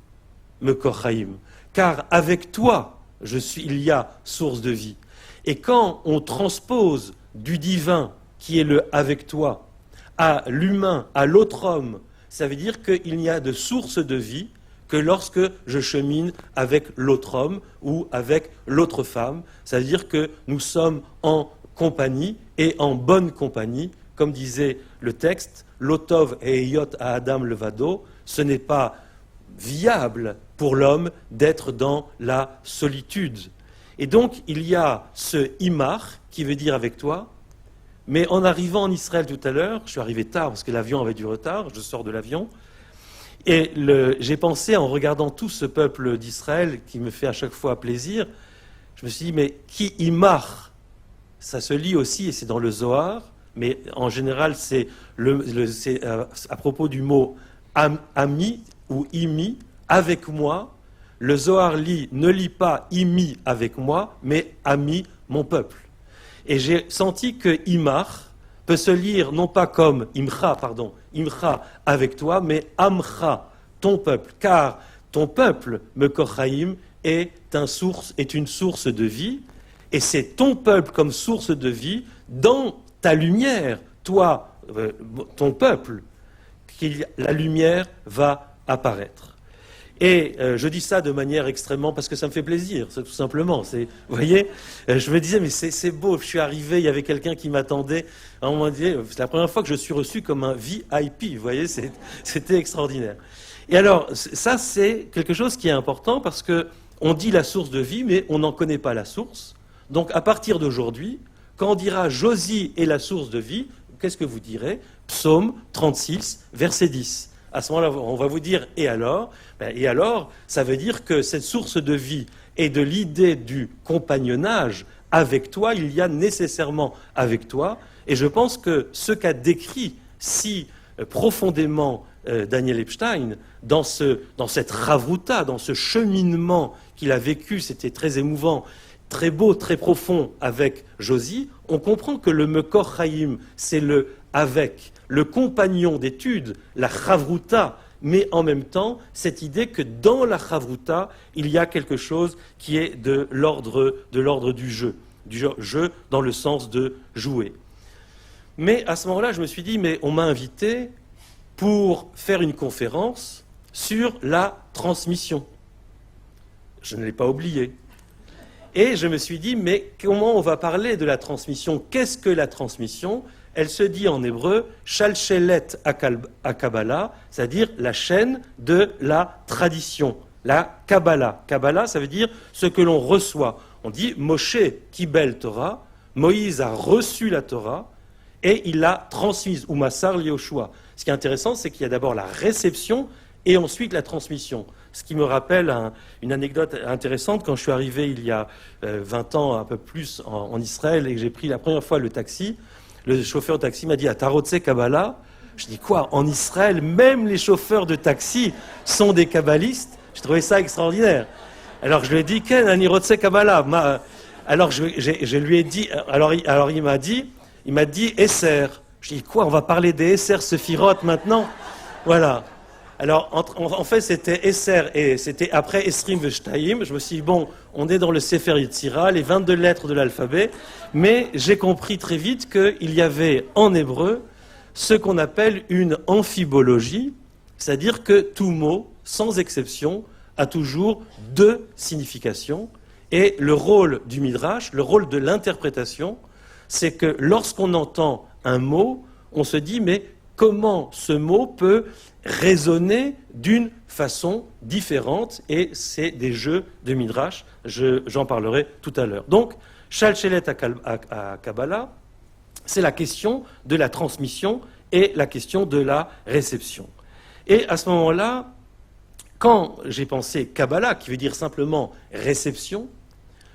mekor chaim. Car avec toi, il y a source de vie. Et quand on transpose du divin, qui est le avec toi, à l'humain, à l'autre homme, ça veut dire qu'il n'y a de source de vie que lorsque je chemine avec l'autre homme ou avec l'autre femme. Ça veut dire que nous sommes en compagnie et en bonne compagnie. Comme disait le texte, l'otov et eyot à Adam levado, ce n'est pas viable pour l'homme d'être dans la solitude. Et donc, il y a ce imar qui veut dire avec toi, mais en arrivant en Israël tout à l'heure, je suis arrivé tard parce que l'avion avait du retard, je sors de l'avion, et j'ai pensé en regardant tout ce peuple d'Israël qui me fait à chaque fois plaisir, je me suis dit, mais qui imar? Ça se lit aussi, et c'est dans le Zohar, mais en général, c'est à propos du mot ami ou imi, avec moi. Le Zohar ne lit pas imi avec moi, mais ami, mon peuple. Et j'ai senti que imar peut se lire non pas comme imcha avec toi, mais amcha, ton peuple. Car ton peuple, mekor chaim, est une source de vie, et c'est ton peuple comme source de vie dans ta lumière, toi, ton peuple, la lumière va apparaître. Et je dis ça de manière extrêmement, parce que ça me fait plaisir, tout simplement. Vous voyez, je me disais, mais c'est beau, je suis arrivé, il y avait quelqu'un qui m'attendait. À un moment donné, c'est la première fois que je suis reçu comme un VIP, vous voyez, c'était extraordinaire. Et alors, ça, c'est quelque chose qui est important, parce qu'on dit la source de vie, mais on n'en connaît pas la source. Donc, à partir d'aujourd'hui, quand on dira Josie est la source de vie, qu'est-ce que vous direz? Psaume 36, verset 10. À ce moment-là, on va vous dire « et alors ?» Et alors, ça veut dire que cette source de vie et de l'idée du compagnonnage avec toi, il y a nécessairement avec toi. Et je pense que ce qu'a décrit si profondément Daniel Epstein, dans cette ravruta, dans ce cheminement qu'il a vécu, c'était très émouvant, très beau, très profond avec Josie, on comprend que le Mekor Chaim, c'est le avec, le compagnon d'études, la Chavruta, mais en même temps, cette idée que dans la Chavruta, il y a quelque chose qui est de l'ordre du jeu dans le sens de jouer. Mais à ce moment-là, je me suis dit, mais on m'a invité pour faire une conférence sur la transmission. Je ne l'ai pas oublié. Et je me suis dit, mais comment on va parler de la transmission? Qu'est-ce que la transmission? Elle se dit en hébreu « Shalchelet Kabbalah », c'est-à-dire la chaîne de la tradition, la Kabbalah. Kabbalah, ça veut dire ce que l'on reçoit. On dit « Moshe Kibel Torah », Moïse a reçu la Torah et il l'a transmise, ou Massar Yoshua. Ce qui est intéressant, c'est qu'il y a d'abord la réception et ensuite la transmission. Ce qui me rappelle une anecdote intéressante, quand je suis arrivé il y a 20 ans, un peu plus, en Israël, et que j'ai pris la première fois le taxi, le chauffeur de taxi m'a dit « Atarotse Kabbalah ?» Je dis « Quoi ? En Israël, même les chauffeurs de taxi sont des kabbalistes ?» J'ai trouvé ça extraordinaire. Alors je lui ai dit « Ken, Anirotse Kabbalah ?» Alors je lui ai dit, alors il m'a dit « Esser ». Je dis « Quoi ? On va parler des Esser Sefirot maintenant ?» Voilà. Alors, en fait, c'était Esser et c'était après Esrim Veshtaim. Je me suis dit, bon, on est dans le Sefer Yetzira, les 22 lettres de l'alphabet, mais j'ai compris très vite qu'il y avait en hébreu ce qu'on appelle une amphibologie, c'est-à-dire que tout mot, sans exception, a toujours deux significations. Et le rôle du Midrash, le rôle de l'interprétation, c'est que lorsqu'on entend un mot, on se dit, mais comment ce mot peut résonner d'une façon différente, et c'est des jeux de Midrash, j'en parlerai tout à l'heure. Donc, Shalchelet à Kabbalah, c'est la question de la transmission et la question de la réception. Et à ce moment-là, quand j'ai pensé Kabbalah, qui veut dire simplement réception,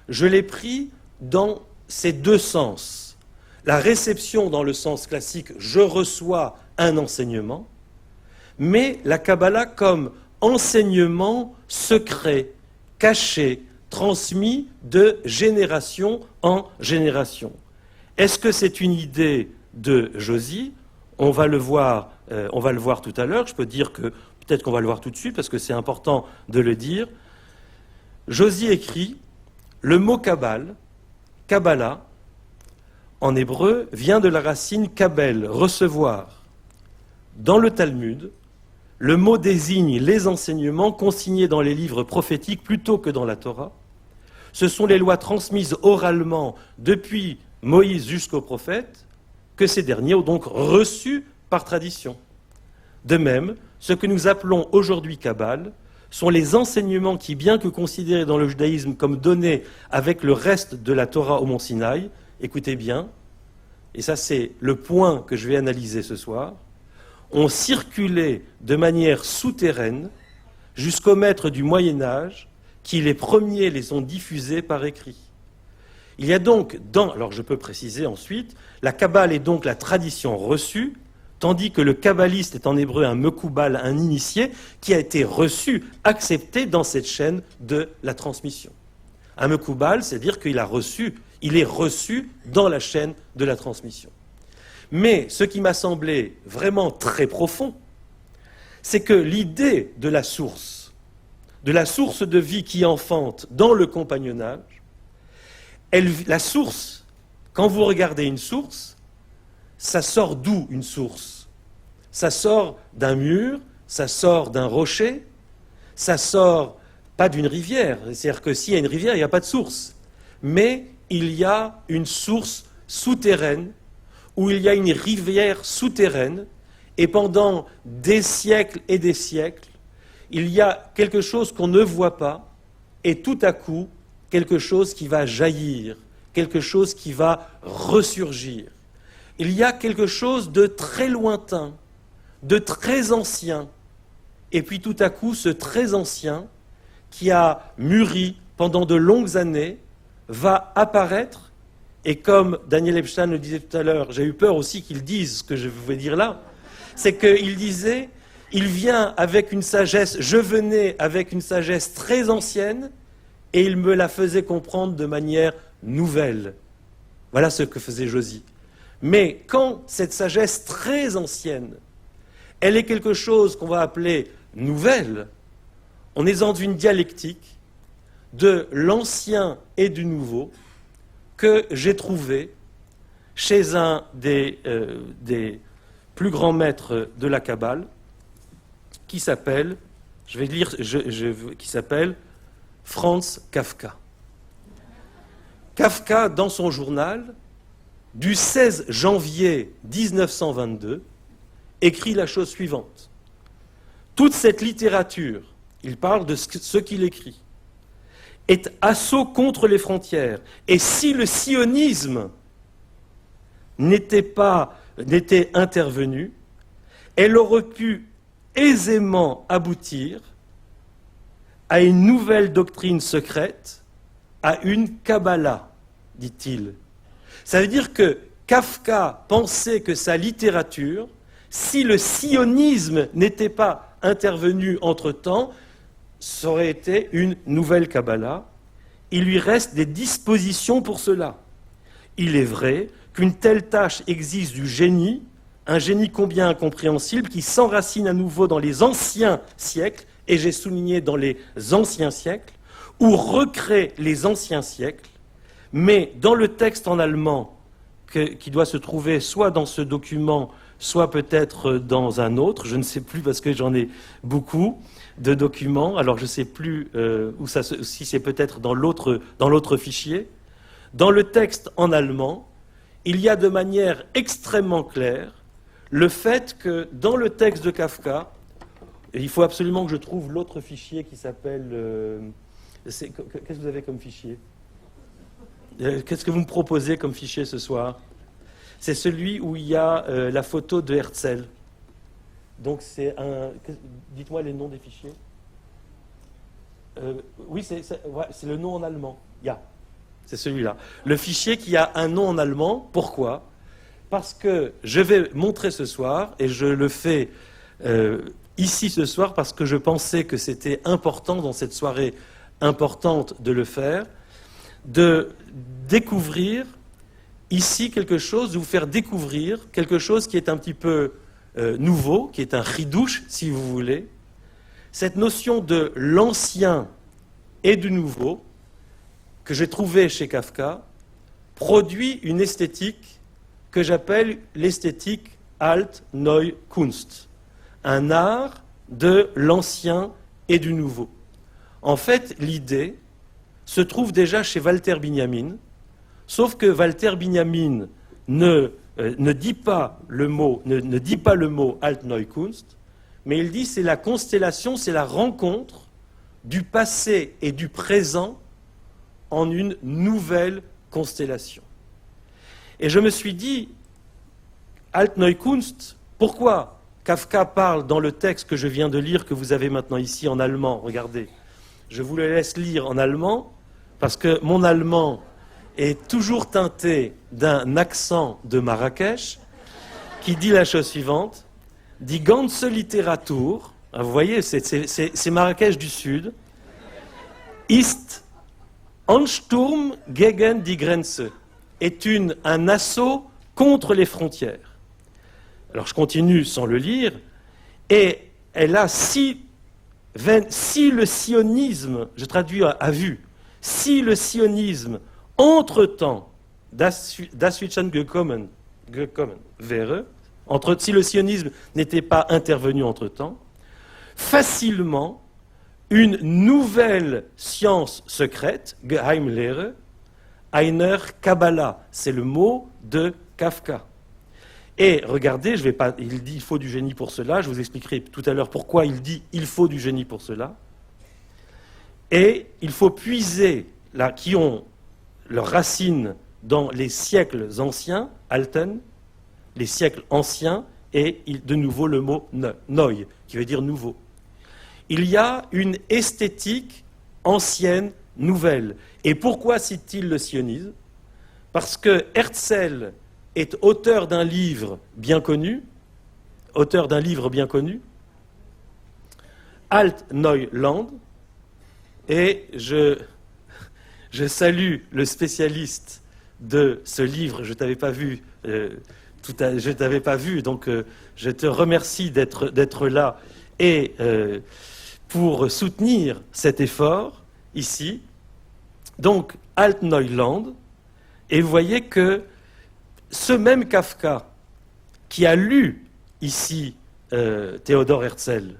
je l'ai pris dans ces deux sens. La réception dans le sens classique, je reçois un enseignement, mais la Kabbalah comme enseignement secret, caché, transmis de génération en génération. Est-ce que c'est une idée de Josie ? On va le voir tout à l'heure. Je peux dire que peut-être qu'on va le voir tout de suite parce que c'est important de le dire. Josie écrit le mot Kabbalah, en hébreu, vient de la racine kabel, recevoir. Dans le Talmud, le mot désigne les enseignements consignés dans les livres prophétiques plutôt que dans la Torah. Ce sont les lois transmises oralement depuis Moïse jusqu'aux prophètes que ces derniers ont donc reçues par tradition. De même, ce que nous appelons aujourd'hui Kabbale sont les enseignements qui, bien que considérés dans le judaïsme comme donnés avec le reste de la Torah au mont Sinaï, écoutez bien, et ça c'est le point que je vais analyser ce soir, ont circulé de manière souterraine jusqu'aux maîtres du Moyen-Âge qui les premiers les ont diffusés par écrit. Il y a donc alors je peux préciser ensuite, la Kabbale est donc la tradition reçue, tandis que le kabbaliste est en hébreu un mekoubal, un initié, qui a été reçu, accepté dans cette chaîne de la transmission. Un mekoubal, c'est-à-dire qu'il est reçu dans la chaîne de la transmission. Mais ce qui m'a semblé vraiment très profond, c'est que l'idée de la source de vie qui enfante dans le compagnonnage, la source, quand vous regardez une source, ça sort d'où une source ? Ça sort d'un mur, ça sort d'un rocher, ça sort pas d'une rivière. C'est-à-dire que s'il y a une rivière, il n'y a pas de source. Mais il y a une source souterraine, où il y a une rivière souterraine, et pendant des siècles et des siècles, il y a quelque chose qu'on ne voit pas, et tout à coup, quelque chose qui va jaillir, quelque chose qui va ressurgir. Il y a quelque chose de très lointain, de très ancien, et puis tout à coup, ce très ancien, qui a mûri pendant de longues années, va apparaître, et comme Daniel Epstein le disait tout à l'heure, j'ai eu peur aussi qu'il dise ce que je vais dire là, c'est qu'il disait, il vient avec une sagesse, je venais avec une sagesse très ancienne, et il me la faisait comprendre de manière nouvelle. Voilà ce que faisait Josy. Mais quand cette sagesse très ancienne, elle est quelque chose qu'on va appeler nouvelle, on est dans une dialectique de l'ancien et du nouveau que j'ai trouvé chez un des plus grands maîtres de la Kabbale, qui s'appelle, je vais lire, qui s'appelle Franz Kafka. Kafka, dans son journal, du 16 janvier 1922, écrit la chose suivante. Toute cette littérature, il parle de ce qu'il écrit, est assaut contre les frontières. Et si le sionisme n'était intervenu, elle aurait pu aisément aboutir à une nouvelle doctrine secrète, à une Kabbalah, dit-il. Ça veut dire que Kafka pensait que sa littérature, si le sionisme n'était pas intervenu entre-temps, ça aurait été une nouvelle Kabbalah. Il lui reste des dispositions pour cela. Il est vrai qu'une telle tâche existe du génie, un génie combien incompréhensible, qui s'enracine à nouveau dans les anciens siècles, et j'ai souligné dans les anciens siècles, ou recrée les anciens siècles, mais dans le texte en allemand, qui doit se trouver soit dans ce document, soit peut-être dans un autre, je ne sais plus parce que j'en ai beaucoup de documents, alors je ne sais plus si c'est peut-être dans l'autre fichier. Dans le texte en allemand, il y a de manière extrêmement claire le fait que dans le texte de Kafka, et il faut absolument que je trouve l'autre fichier qui s'appelle... qu'est-ce que vous avez comme fichier ? Qu'est-ce que vous me proposez comme fichier ce soir ? C'est celui où il y a la photo de Herzl. Donc c'est un... Dites-moi les noms des fichiers. Oui, c'est le nom en allemand. Ja, c'est celui-là. Le fichier qui a un nom en allemand. Pourquoi ? Parce que je vais montrer ce soir, et je le fais ici ce soir, parce que je pensais que c'était important dans cette soirée importante de le faire, de découvrir ici quelque chose, de vous faire découvrir quelque chose qui est un petit peu nouveau, qui est un chidouche, si vous voulez, cette notion de l'ancien et du nouveau, que j'ai trouvé chez Kafka, produit une esthétique que j'appelle l'esthétique Alt-Neue Kunst, un art de l'ancien et du nouveau. En fait, l'idée se trouve déjà chez Walter Benjamin, sauf que Walter Benjamin ne dit pas le mot Alt-Neue Kunst, mais il dit c'est la constellation, c'est la rencontre du passé et du présent en une nouvelle constellation. Et je me suis dit, Alt-Neue Kunst, pourquoi Kafka parle dans le texte que je viens de lire, que vous avez maintenant ici en allemand, regardez, je vous le laisse lire en allemand, parce que mon allemand est toujours teinté d'un accent de Marrakech, qui dit la chose suivante, Die ganze Literatur, vous voyez, c'est Marrakech du Sud, ist Ansturm gegen die Grenze, est un assaut contre les frontières. Alors je continue sans le lire, et elle a si le sionisme, je traduis à vue, si le sionisme, entre-temps, dazwischen gekommen wäre, si le sionisme n'était pas intervenu entre-temps, facilement, une nouvelle science secrète, Geheimlehre, einer Kabbalah, c'est le mot de Kafka. Et regardez, il dit il faut du génie pour cela, je vous expliquerai tout à l'heure pourquoi il dit il faut du génie pour cela. Et il faut puiser, là, qui ont leurs racines dans les siècles anciens, Alten, les siècles anciens, et de nouveau le mot Neu, qui veut dire nouveau. Il y a une esthétique ancienne, nouvelle. Et pourquoi cite-t-il le sionisme ? Parce que Herzl est auteur d'un livre bien connu, Alt-Neuland, et Je salue le spécialiste de ce livre. Je ne t'avais pas vu, je t'avais pas vu, donc je te remercie d'être là et pour soutenir cet effort ici. Donc, Altneuland, et vous voyez que ce même Kafka qui a lu ici Théodore Herzl,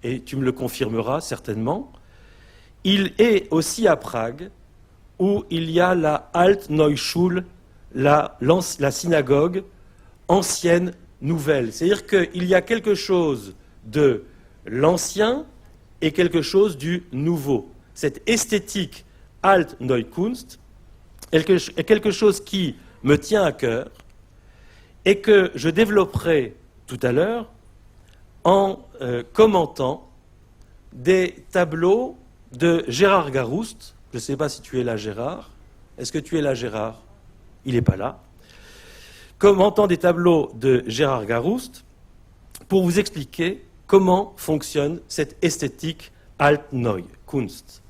et tu me le confirmeras certainement, il est aussi à Prague, où il y a la Altneuschule, la synagogue ancienne nouvelle. C'est-à-dire qu'il y a quelque chose de l'ancien et quelque chose du nouveau. Cette esthétique Altneukunst est quelque chose qui me tient à cœur et que je développerai tout à l'heure en commentant des tableaux de Gérard Garouste. Je ne sais pas si tu es là, Gérard. Est-ce que tu es là, Gérard? Il n'est pas là. Commentant des tableaux de Gérard Garouste pour vous expliquer comment fonctionne cette esthétique Altneukunst.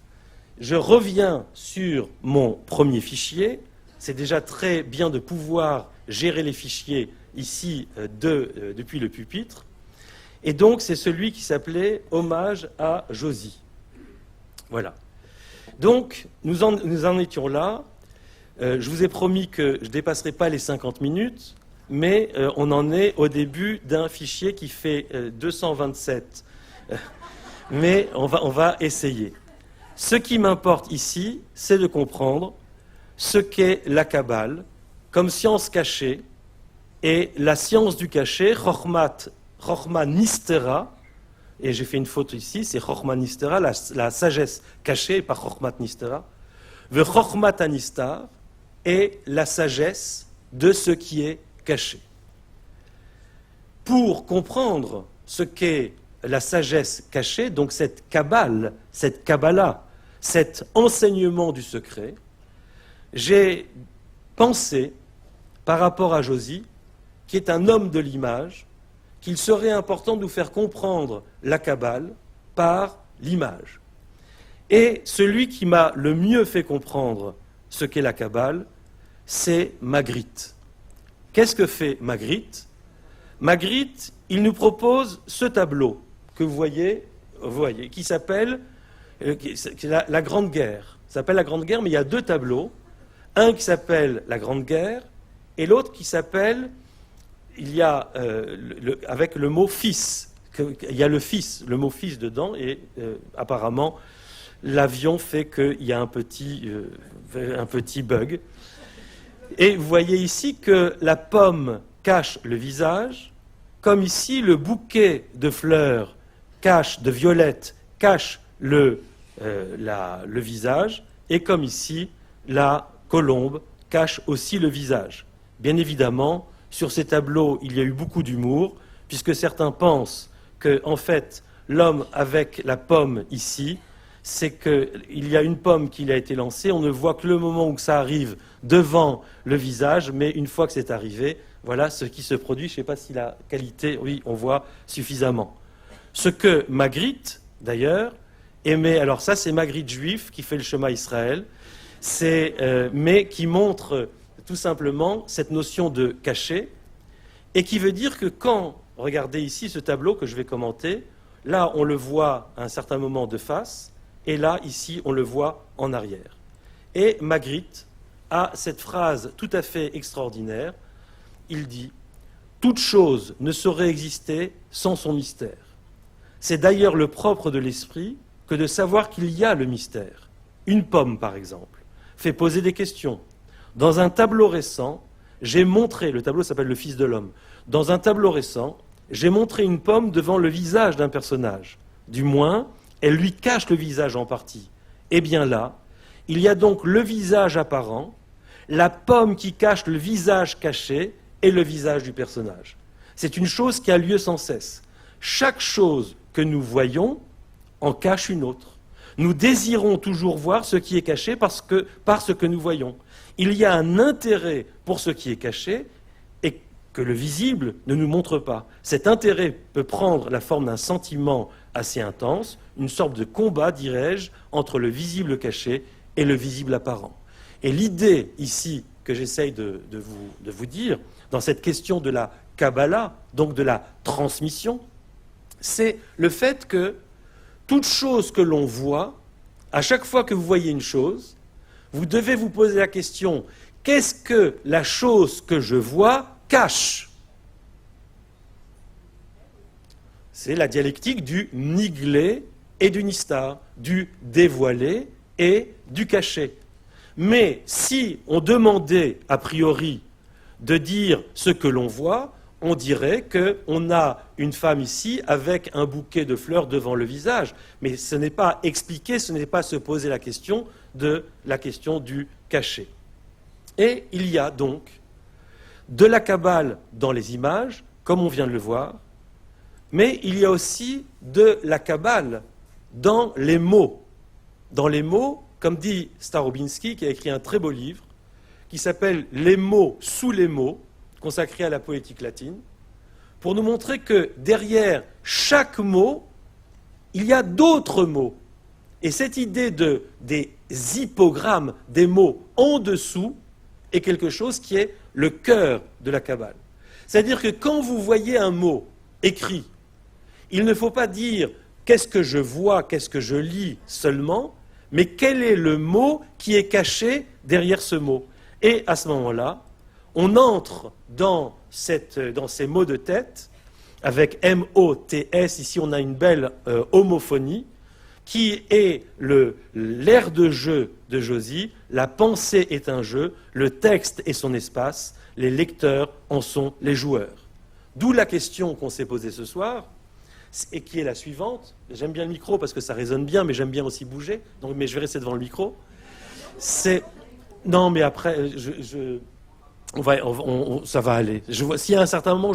Je reviens sur mon premier fichier. C'est déjà très bien de pouvoir gérer les fichiers ici depuis le pupitre. Et donc, c'est celui qui s'appelait « Hommage à Josy ». Voilà. Donc, nous en étions là. Je vous ai promis que je ne dépasserai pas les 50 minutes, mais on en est au début d'un fichier qui fait 227. Mais on va essayer. Ce qui m'importe ici, c'est de comprendre ce qu'est la Kabbale comme science cachée, et la science du cachet, Chochma Nistera, et j'ai fait une faute ici, c'est Chochma Nistera, la sagesse cachée, pas Chochmat Nistera, ve Chochmat Anistar, et la sagesse de ce qui est caché. Pour comprendre ce qu'est la sagesse cachée, donc cette Kabbale, cette Kabbalah, cet enseignement du secret, j'ai pensé, par rapport à Josy, qui est un homme de l'image, qu'il serait important de nous faire comprendre la Kabbale par l'image. Et celui qui m'a le mieux fait comprendre ce qu'est la Kabbale, c'est Magritte. Qu'est-ce que fait Magritte? Magritte, il nous propose ce tableau que vous voyez qui s'appelle la Grande Guerre. Ça s'appelle la Grande Guerre, mais il y a deux tableaux. Un qui s'appelle la Grande Guerre et l'autre qui s'appelle, il y a avec le mot fils, il y a le mot fils dedans, et apparemment l'avion fait qu'il y a un petit bug. Et vous voyez ici que la pomme cache le visage, comme ici le bouquet de fleurs de violettes cache le visage, et comme ici la colombe cache aussi le visage. Bien évidemment, sur ces tableaux, il y a eu beaucoup d'humour, puisque certains pensent que, en fait, l'homme avec la pomme ici, c'est qu'il y a une pomme qui a été lancée, on ne voit que le moment où ça arrive devant le visage, mais une fois que c'est arrivé, voilà ce qui se produit. Je ne sais pas si la qualité, oui, on voit suffisamment. Ce que Magritte, d'ailleurs, aimait, alors ça c'est Magritte juif qui fait le Shema Israël, mais qui montre tout simplement cette notion de cachet, et qui veut dire que quand, regardez ici ce tableau que je vais commenter, là on le voit à un certain moment de face, et là ici on le voit en arrière. Et Magritte a cette phrase tout à fait extraordinaire, il dit « Toute chose ne saurait exister sans son mystère. C'est d'ailleurs le propre de l'esprit que de savoir qu'il y a le mystère. Une pomme, par exemple, fait poser des questions. Dans un tableau récent, j'ai montré, le tableau s'appelle Le Fils de l'homme, dans un tableau récent, j'ai montré une pomme devant le visage d'un personnage. Du moins, elle lui cache le visage en partie. Eh bien là, il y a donc le visage apparent, la pomme qui cache le visage caché et le visage du personnage. C'est une chose qui a lieu sans cesse. Chaque chose que nous voyons en cache une autre. Nous désirons toujours voir ce qui est caché par ce que nous voyons. Il y a un intérêt pour ce qui est caché et que le visible ne nous montre pas. Cet intérêt peut prendre la forme d'un sentiment assez intense, une sorte de combat, dirais-je, entre le visible caché et le visible apparent. Et l'idée ici que j'essaye de vous dire, dans cette question de la Kabbalah, donc de la transmission, c'est le fait que toute chose que l'on voit, à chaque fois que vous voyez une chose, vous devez vous poser la question, qu'est-ce que la chose que je vois cache? C'est la dialectique du niglé et du nistar, du dévoilé et du caché. Mais si on demandait a priori de dire ce que l'on voit, on dirait qu'on a une femme ici avec un bouquet de fleurs devant le visage. Mais ce n'est pas expliquer, ce n'est pas se poser la question du caché. Et il y a donc de la Kabbale dans les images, comme on vient de le voir, mais il y a aussi de la Kabbale dans les mots. Dans les mots, comme dit Starobinsky, qui a écrit un très beau livre, qui s'appelle « Les mots sous les mots », consacré à la poétique latine, pour nous montrer que derrière chaque mot, il y a d'autres mots. Et cette idée des hippogrammes, des mots en dessous, est quelque chose qui est le cœur de la Kabbale. C'est-à-dire que quand vous voyez un mot écrit, il ne faut pas dire « qu'est-ce que je vois, qu'est-ce que je lis » seulement, mais quel est le mot qui est caché derrière ce mot. Et à ce moment-là, on entre dans ces mots de tête, avec M-O-T-S, ici on a une belle homophonie, qui est l'air de jeu de Josy, la pensée est un jeu, le texte est son espace, les lecteurs en sont les joueurs. D'où la question qu'on s'est posée ce soir, et qui est la suivante. J'aime bien le micro parce que ça résonne bien, mais j'aime bien aussi bouger, mais je vais rester devant le micro. Non, mais après, ça va aller. Si à un certain moment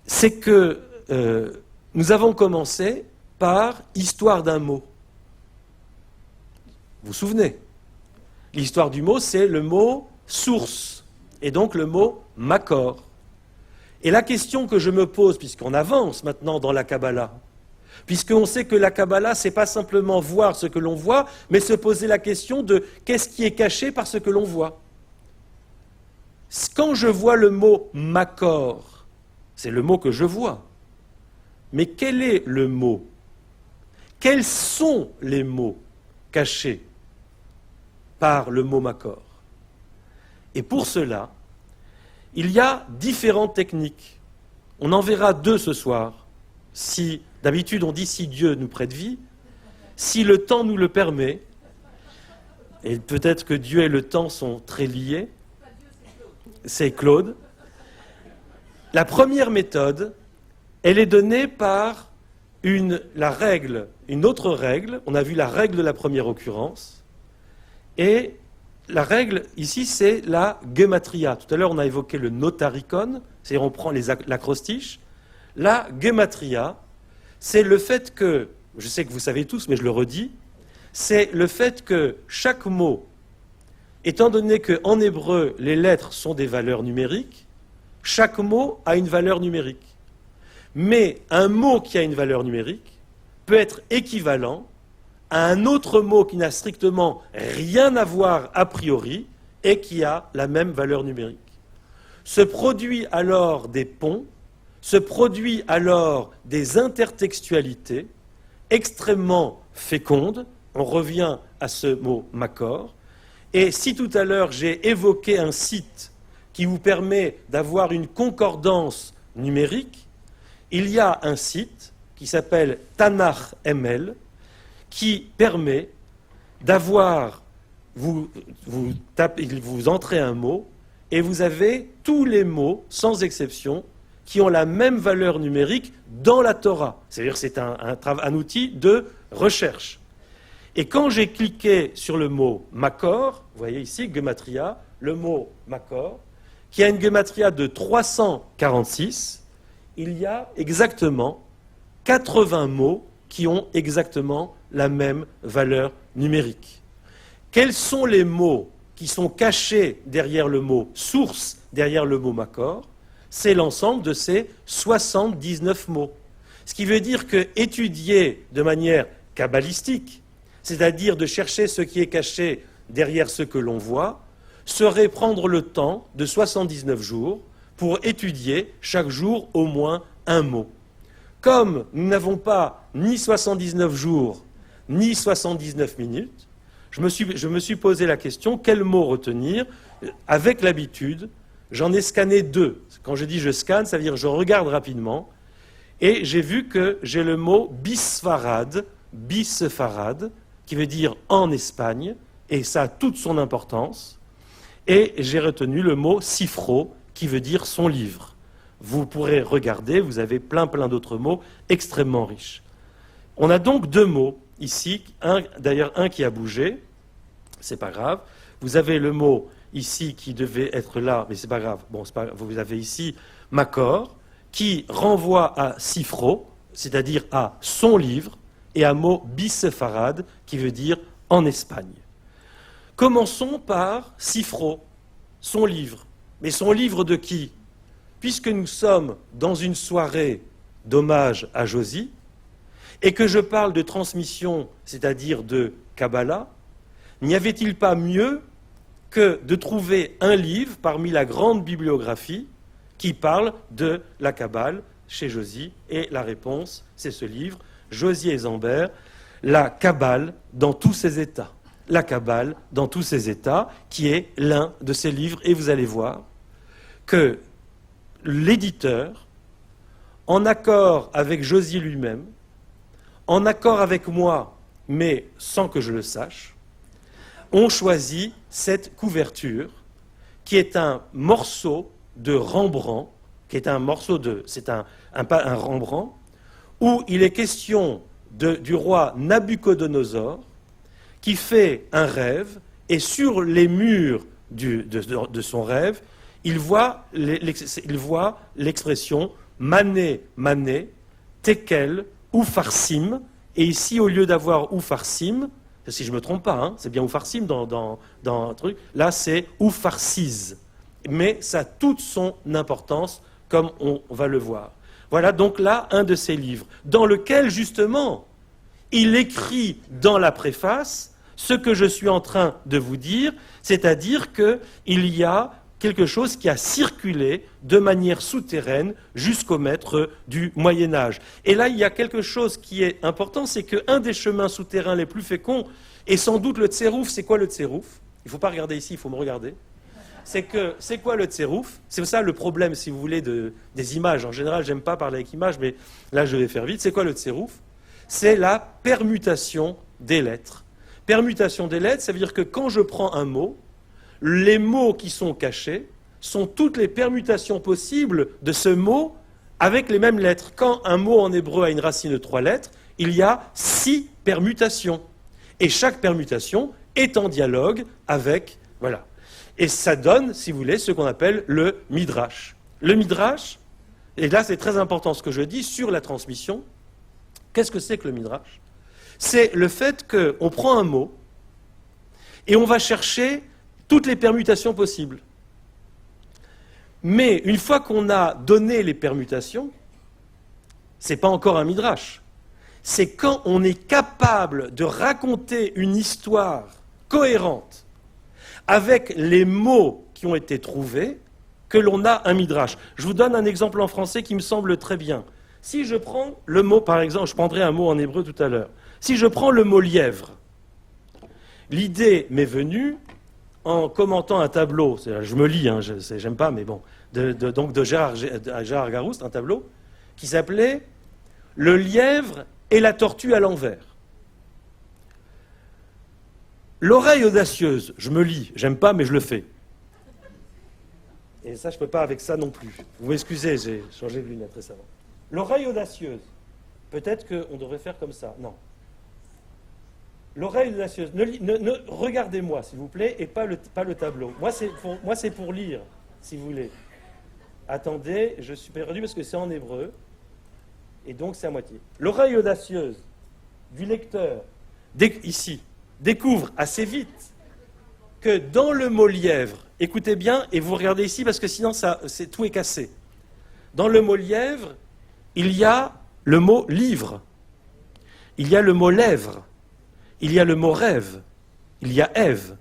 c'est que nous avons commencé par histoire d'un mot. Vous vous souvenez? L'histoire du mot, c'est le mot source, et donc le mot makor. Et la question que je me pose, puisqu'on avance maintenant dans la Kabbalah, puisqu'on sait que la Kabbalah, ce n'est pas simplement voir ce que l'on voit, mais se poser la question de qu'est-ce qui est caché par ce que l'on voit. Quand je vois le mot « makor », c'est le mot que je vois. Mais quel est le mot? Quels sont les mots cachés par le mot « makor » ? Et pour cela, il y a différentes techniques. On en verra deux ce soir. Si d'habitude on dit si Dieu nous prête vie, si le temps nous le permet, et peut-être que Dieu et le temps sont très liés, c'est Claude. La première méthode, elle est donnée par une autre règle. On a vu la règle de la première occurrence, et la règle ici c'est la gematria. Tout à l'heure on a évoqué le notaricon, c'est-à-dire on prend l'acrostiche. La gematria, c'est le fait que, je sais que vous savez tous, mais je le redis, c'est le fait que chaque mot, étant donné qu'en hébreu, les lettres sont des valeurs numériques, chaque mot a une valeur numérique. Mais un mot qui a une valeur numérique peut être équivalent à un autre mot qui n'a strictement rien à voir a priori et qui a la même valeur numérique. Se produit alors des ponts, se produit alors des intertextualités extrêmement fécondes. On revient à ce mot « makor ». Et si tout à l'heure j'ai évoqué un site qui vous permet d'avoir une concordance numérique, il y a un site qui s'appelle Tanakh ML qui permet d'avoir, vous entrez un mot et vous avez tous les mots, sans exception, qui ont la même valeur numérique dans la Torah. C'est-à-dire que c'est un outil de recherche. Et quand j'ai cliqué sur le mot « makor », vous voyez ici, gematria, le mot « makor », qui a une gematria de 346, il y a exactement 80 mots qui ont exactement la même valeur numérique. Quels sont les mots qui sont cachés derrière le mot « source », derrière le mot « makor » ? C'est l'ensemble de ces 79 mots. Ce qui veut dire que étudier de manière kabbalistique, c'est-à-dire de chercher ce qui est caché derrière ce que l'on voit, serait prendre le temps de 79 jours pour étudier chaque jour au moins un mot. Comme nous n'avons pas ni 79 jours, ni 79 minutes, je me suis posé la question, quel mot retenir? Avec l'habitude, j'en ai scanné 2. Quand je dis je scanne, ça veut dire je regarde rapidement, et j'ai vu que j'ai le mot bisfarad, qui veut dire en Espagne, et ça a toute son importance, et j'ai retenu le mot sifro, qui veut dire son livre. Vous pourrez regarder, vous avez plein d'autres mots extrêmement riches. On a donc 2 mots ici, d'ailleurs un qui a bougé, c'est pas grave. Vous avez le mot ici qui devait être là, mais c'est pas grave. Bon, c'est pas grave. Vous avez ici Makor, qui renvoie à Sifro, c'est-à-dire à son livre, et un mot Bisfarad, qui veut dire en Espagne. Commençons par Sifro, son livre. Mais son livre de qui? Puisque nous sommes dans une soirée d'hommage à Josie, et que je parle de transmission, c'est-à-dire de Kabbalah, n'y avait-il pas mieux que de trouver un livre parmi la grande bibliographie qui parle de la Kabbale chez Josie? Et la réponse, c'est ce livre, Josie et Zambert, la Kabbale dans tous ses états. La Kabbale dans tous ses états, qui est l'un de ces livres. Et vous allez voir que l'éditeur, en accord avec Josie lui-même, en accord avec moi, mais sans que je le sache, ont choisi cette couverture, qui est un morceau de Rembrandt, c'est un Rembrandt, où il est question du roi Nabuchodonosor, qui fait un rêve, et sur les murs de son rêve, il voit l'expression Mané, Mané, Tekel, Oufarsim, et ici, au lieu d'avoir Oufarsim, si je ne me trompe pas, hein, c'est bien Oufarsim dans un truc, là c'est Oufarsiz. Mais ça a toute son importance, comme on va le voir. Voilà donc là un de ses livres, dans lequel justement, il écrit dans la préface ce que je suis en train de vous dire, c'est-à-dire qu'il y a quelque chose qui a circulé de manière souterraine jusqu'au maître du Moyen-Âge. Et là, il y a quelque chose qui est important, c'est qu'un des chemins souterrains les plus féconds est sans doute le Tserouf. C'est quoi le Tserouf? Il ne faut pas regarder ici, il faut me regarder. C'est quoi le Tserouf? C'est ça le problème, si vous voulez, des images. En général, j'aime pas parler avec images, mais là, je vais faire vite. C'est quoi le Tserouf? C'est la permutation des lettres. Permutation des lettres, ça veut dire que quand je prends un mot, les mots qui sont cachés sont toutes les permutations possibles de ce mot avec les mêmes lettres. Quand un mot en hébreu a une racine de 3 lettres, il y a 6 permutations. Et chaque permutation est en dialogue avec... Voilà. Et ça donne, si vous voulez, ce qu'on appelle le midrash. Le midrash, et là c'est très important ce que je dis sur la transmission, qu'est-ce que c'est que le midrash? C'est le fait qu'on prend un mot et on va chercher toutes les permutations possibles. Mais une fois qu'on a donné les permutations, ce n'est pas encore un midrash. C'est quand on est capable de raconter une histoire cohérente avec les mots qui ont été trouvés que l'on a un midrash. Je vous donne un exemple en français qui me semble très bien. Si je prends le mot, par exemple, je prendrai un mot en hébreu tout à l'heure. Si je prends le mot lièvre, l'idée m'est venue en commentant un tableau, je me lis, hein, j'aime pas, mais bon, donc de Gérard Garouste, un tableau, qui s'appelait « Le lièvre et la tortue à l'envers ». L'oreille audacieuse, je me lis, j'aime pas, mais je le fais. Et ça, je ne peux pas avec ça non plus. Vous m'excusez, j'ai changé de lunettes récemment. L'oreille audacieuse, peut-être qu'on devrait faire comme ça, non. L'oreille audacieuse. Regardez-moi, s'il vous plaît, et pas le tableau. Moi, c'est pour lire, si vous voulez. Attendez, je suis perdu parce que c'est en hébreu. Et donc, c'est à moitié. L'oreille audacieuse du lecteur, ici, découvre assez vite que dans le mot lièvre, écoutez bien, et vous regardez ici parce que sinon, tout est cassé. Dans le mot lièvre, il y a le mot livre. Il y a le mot lèvre. il y a le mot rêve, il y a Ève,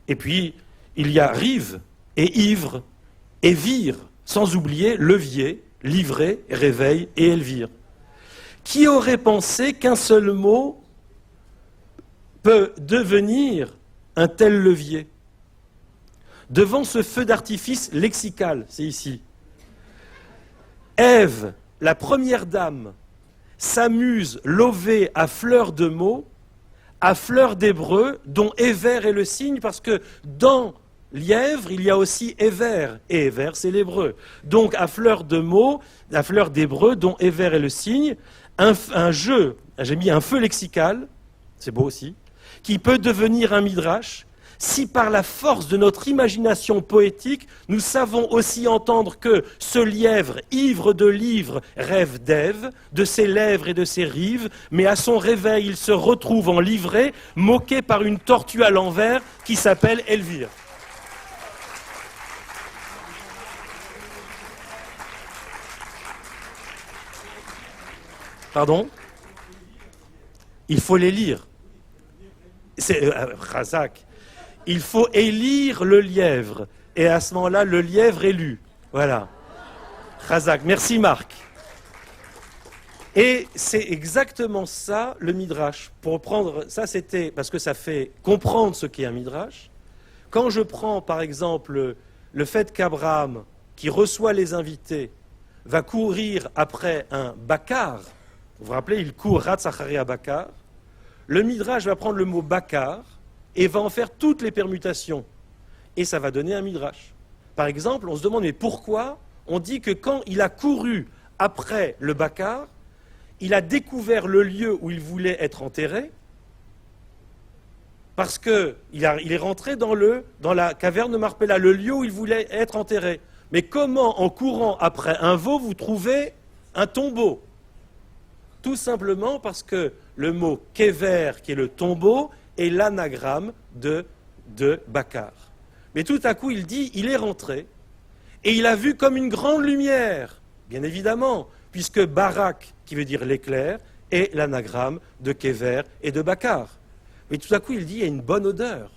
et puis il y a rive et ivre et vire, sans oublier levier, livrer, réveil et Elvire. Qui aurait pensé qu'un seul mot peut devenir un tel levier? Devant ce feu d'artifice lexical, c'est ici, Ève, la première dame, s'amuse lovée à fleur de mots, à fleur d'hébreu, dont Éver est le signe, parce que dans lièvre, il y a aussi Éver, et Éver, c'est l'hébreu. Donc, à fleur de mots, à fleur d'hébreu, dont Éver est le signe, un jeu, j'ai mis un feu lexical, c'est beau aussi, qui peut devenir un midrash, si par la force de notre imagination poétique, nous savons aussi entendre que ce lièvre, ivre de livres, rêve d'Ève, de ses lèvres et de ses rives, mais à son réveil, il se retrouve en livrée, moqué par une tortue à l'envers qui s'appelle Elvire. Pardon? Il faut les lire. C'est Razak. Il faut élire le lièvre. Et à ce moment-là, le lièvre est lu. Voilà. Razak. Merci Marc. Et c'est exactement ça le midrash. Pour prendre ça, c'était parce que ça fait comprendre ce qu'est un midrash. Quand je prends par exemple le fait qu'Abraham, qui reçoit les invités, va courir après un bakar, vous vous rappelez, il court Ratzacharia bakar, le midrash va prendre le mot bakar et va en faire toutes les permutations. Et ça va donner un midrash. Par exemple, on se demande, mais pourquoi on dit que quand il a couru après le bakar, il a découvert le lieu où il voulait être enterré, parce qu'il est rentré dans la caverne de Marpella, le lieu où il voulait être enterré. Mais comment, en courant après un veau, vous trouvez un tombeau? Tout simplement parce que le mot kever, qui est le tombeau, est l'anagramme de bakar. Mais tout à coup, il dit, il est rentré, et il a vu comme une grande lumière, bien évidemment, puisque Barak, qui veut dire l'éclair, est l'anagramme de kever et de bakar. Mais tout à coup, il dit, il y a une bonne odeur.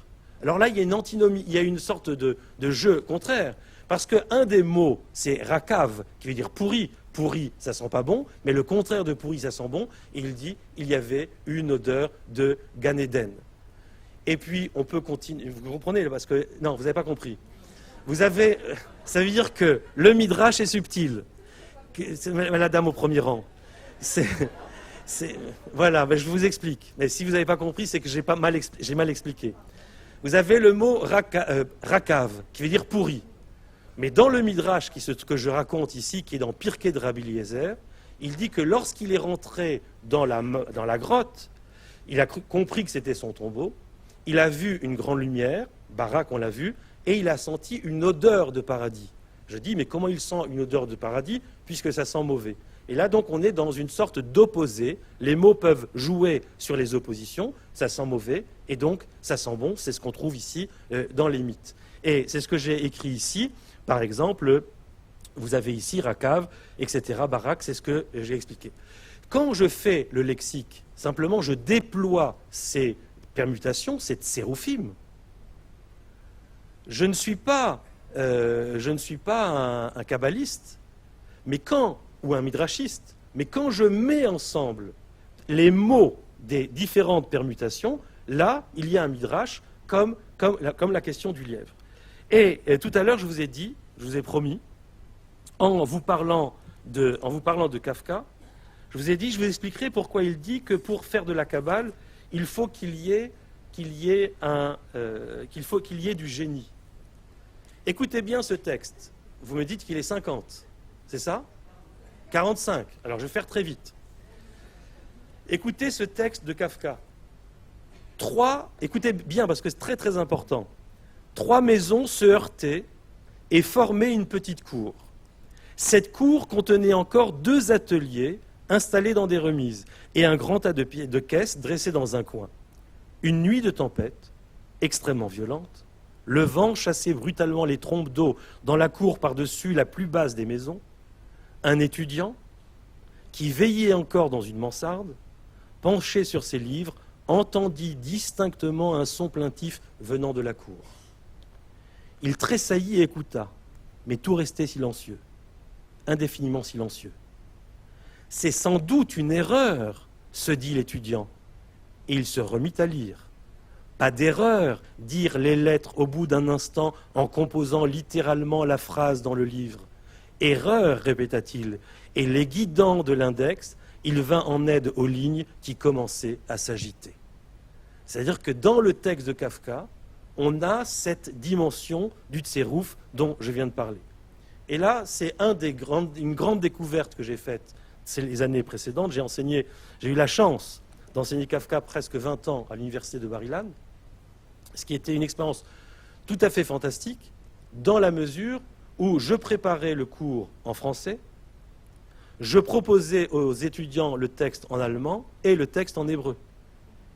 Alors là, il y a une antinomie, il y a une sorte de jeu contraire. Parce qu'un des mots, c'est rakav, qui veut dire pourri. Pourri, ça sent pas bon, mais le contraire de pourri, ça sent bon. Et il dit, il y avait une odeur de Gan Eden. Et puis, on peut continuer. Vous comprenez, parce que, non, vous n'avez pas compris. Ça veut dire que le midrash est subtil. C'est la dame au premier rang. Voilà, ben je vous explique. Mais si vous n'avez pas compris, c'est que j'ai mal expliqué. Vous avez le mot rakav, qui veut dire pourri. Mais dans le midrash que je raconte ici, qui est dans Pirkei de Rabbi Eliezer, il dit que lorsqu'il est rentré dans la grotte, il a compris que c'était son tombeau, il a vu une grande lumière, Barak on l'a vu, et il a senti une odeur de paradis. Je dis, mais comment il sent une odeur de paradis, puisque ça sent mauvais? Et là, donc, on est dans une sorte d'opposé. Les mots peuvent jouer sur les oppositions. Ça sent mauvais, et donc, ça sent bon. C'est ce qu'on trouve ici dans les mythes. Et c'est ce que j'ai écrit ici. Par exemple, vous avez ici Rakav, etc., Barak, c'est ce que j'ai expliqué. Quand je fais le lexique, simplement, je déploie ces permutations, ces tséroufim. Je ne suis pas un kabbaliste, ou un midrashiste, mais quand je mets ensemble les mots des différentes permutations, là, il y a un midrash comme la question du lièvre. Et tout à l'heure, je vous ai promis, en vous parlant de Kafka, je vous ai dit, je vous expliquerai pourquoi il dit que pour faire de la Kabbale, il faut qu'il y ait du génie. Écoutez bien ce texte. Vous me dites qu'il est 50, c'est ça? 45. Alors je vais faire très vite. Écoutez ce texte de Kafka. Écoutez bien parce que c'est très très important. 3 maisons se heurtaient et formaient une petite cour. Cette cour contenait encore 2 ateliers installés dans des remises et un grand tas de caisses dressées dans un coin. Une nuit de tempête, extrêmement violente, le vent chassait brutalement les trompes d'eau dans la cour par-dessus la plus basse des maisons. Un étudiant qui veillait encore dans une mansarde, penché sur ses livres, entendit distinctement un son plaintif venant de la cour. Il tressaillit et écouta, mais tout restait silencieux, indéfiniment silencieux. « C'est sans doute une erreur, se dit l'étudiant, et il se remit à lire. Pas d'erreur, dirent les lettres au bout d'un instant en composant littéralement la phrase dans le livre. Erreur, répéta-t-il, et les guidant de l'index, il vint en aide aux lignes qui commençaient à s'agiter. » C'est-à-dire que dans le texte de Kafka, on a cette dimension du Tserouf dont je viens de parler. Et là, c'est une grande découverte que j'ai faite les années précédentes. J'ai eu la chance d'enseigner Kafka presque 20 ans à l'université de Bar-Ilan, ce qui était une expérience tout à fait fantastique, dans la mesure où je préparais le cours en français, je proposais aux étudiants le texte en allemand et le texte en hébreu.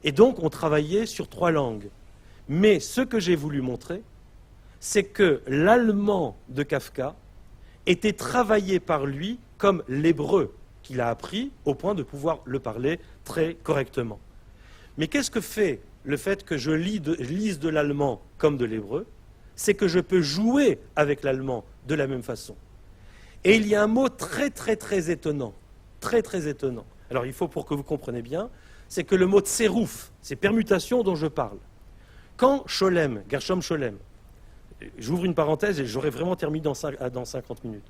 Et donc, on travaillait sur 3 langues. Mais ce que j'ai voulu montrer, c'est que l'allemand de Kafka était travaillé par lui comme l'hébreu qu'il a appris au point de pouvoir le parler très correctement. Mais qu'est-ce que fait le fait que je lise de l'allemand comme de l'hébreu? C'est que je peux jouer avec l'allemand de la même façon. Et il y a un mot très très très étonnant, très très étonnant. Alors il faut, pour que vous compreniez bien, c'est que le mot tserouf, ces permutations dont je parle, quand Scholem, Gershom Scholem, j'ouvre une parenthèse et j'aurai vraiment terminé dans 50 minutes.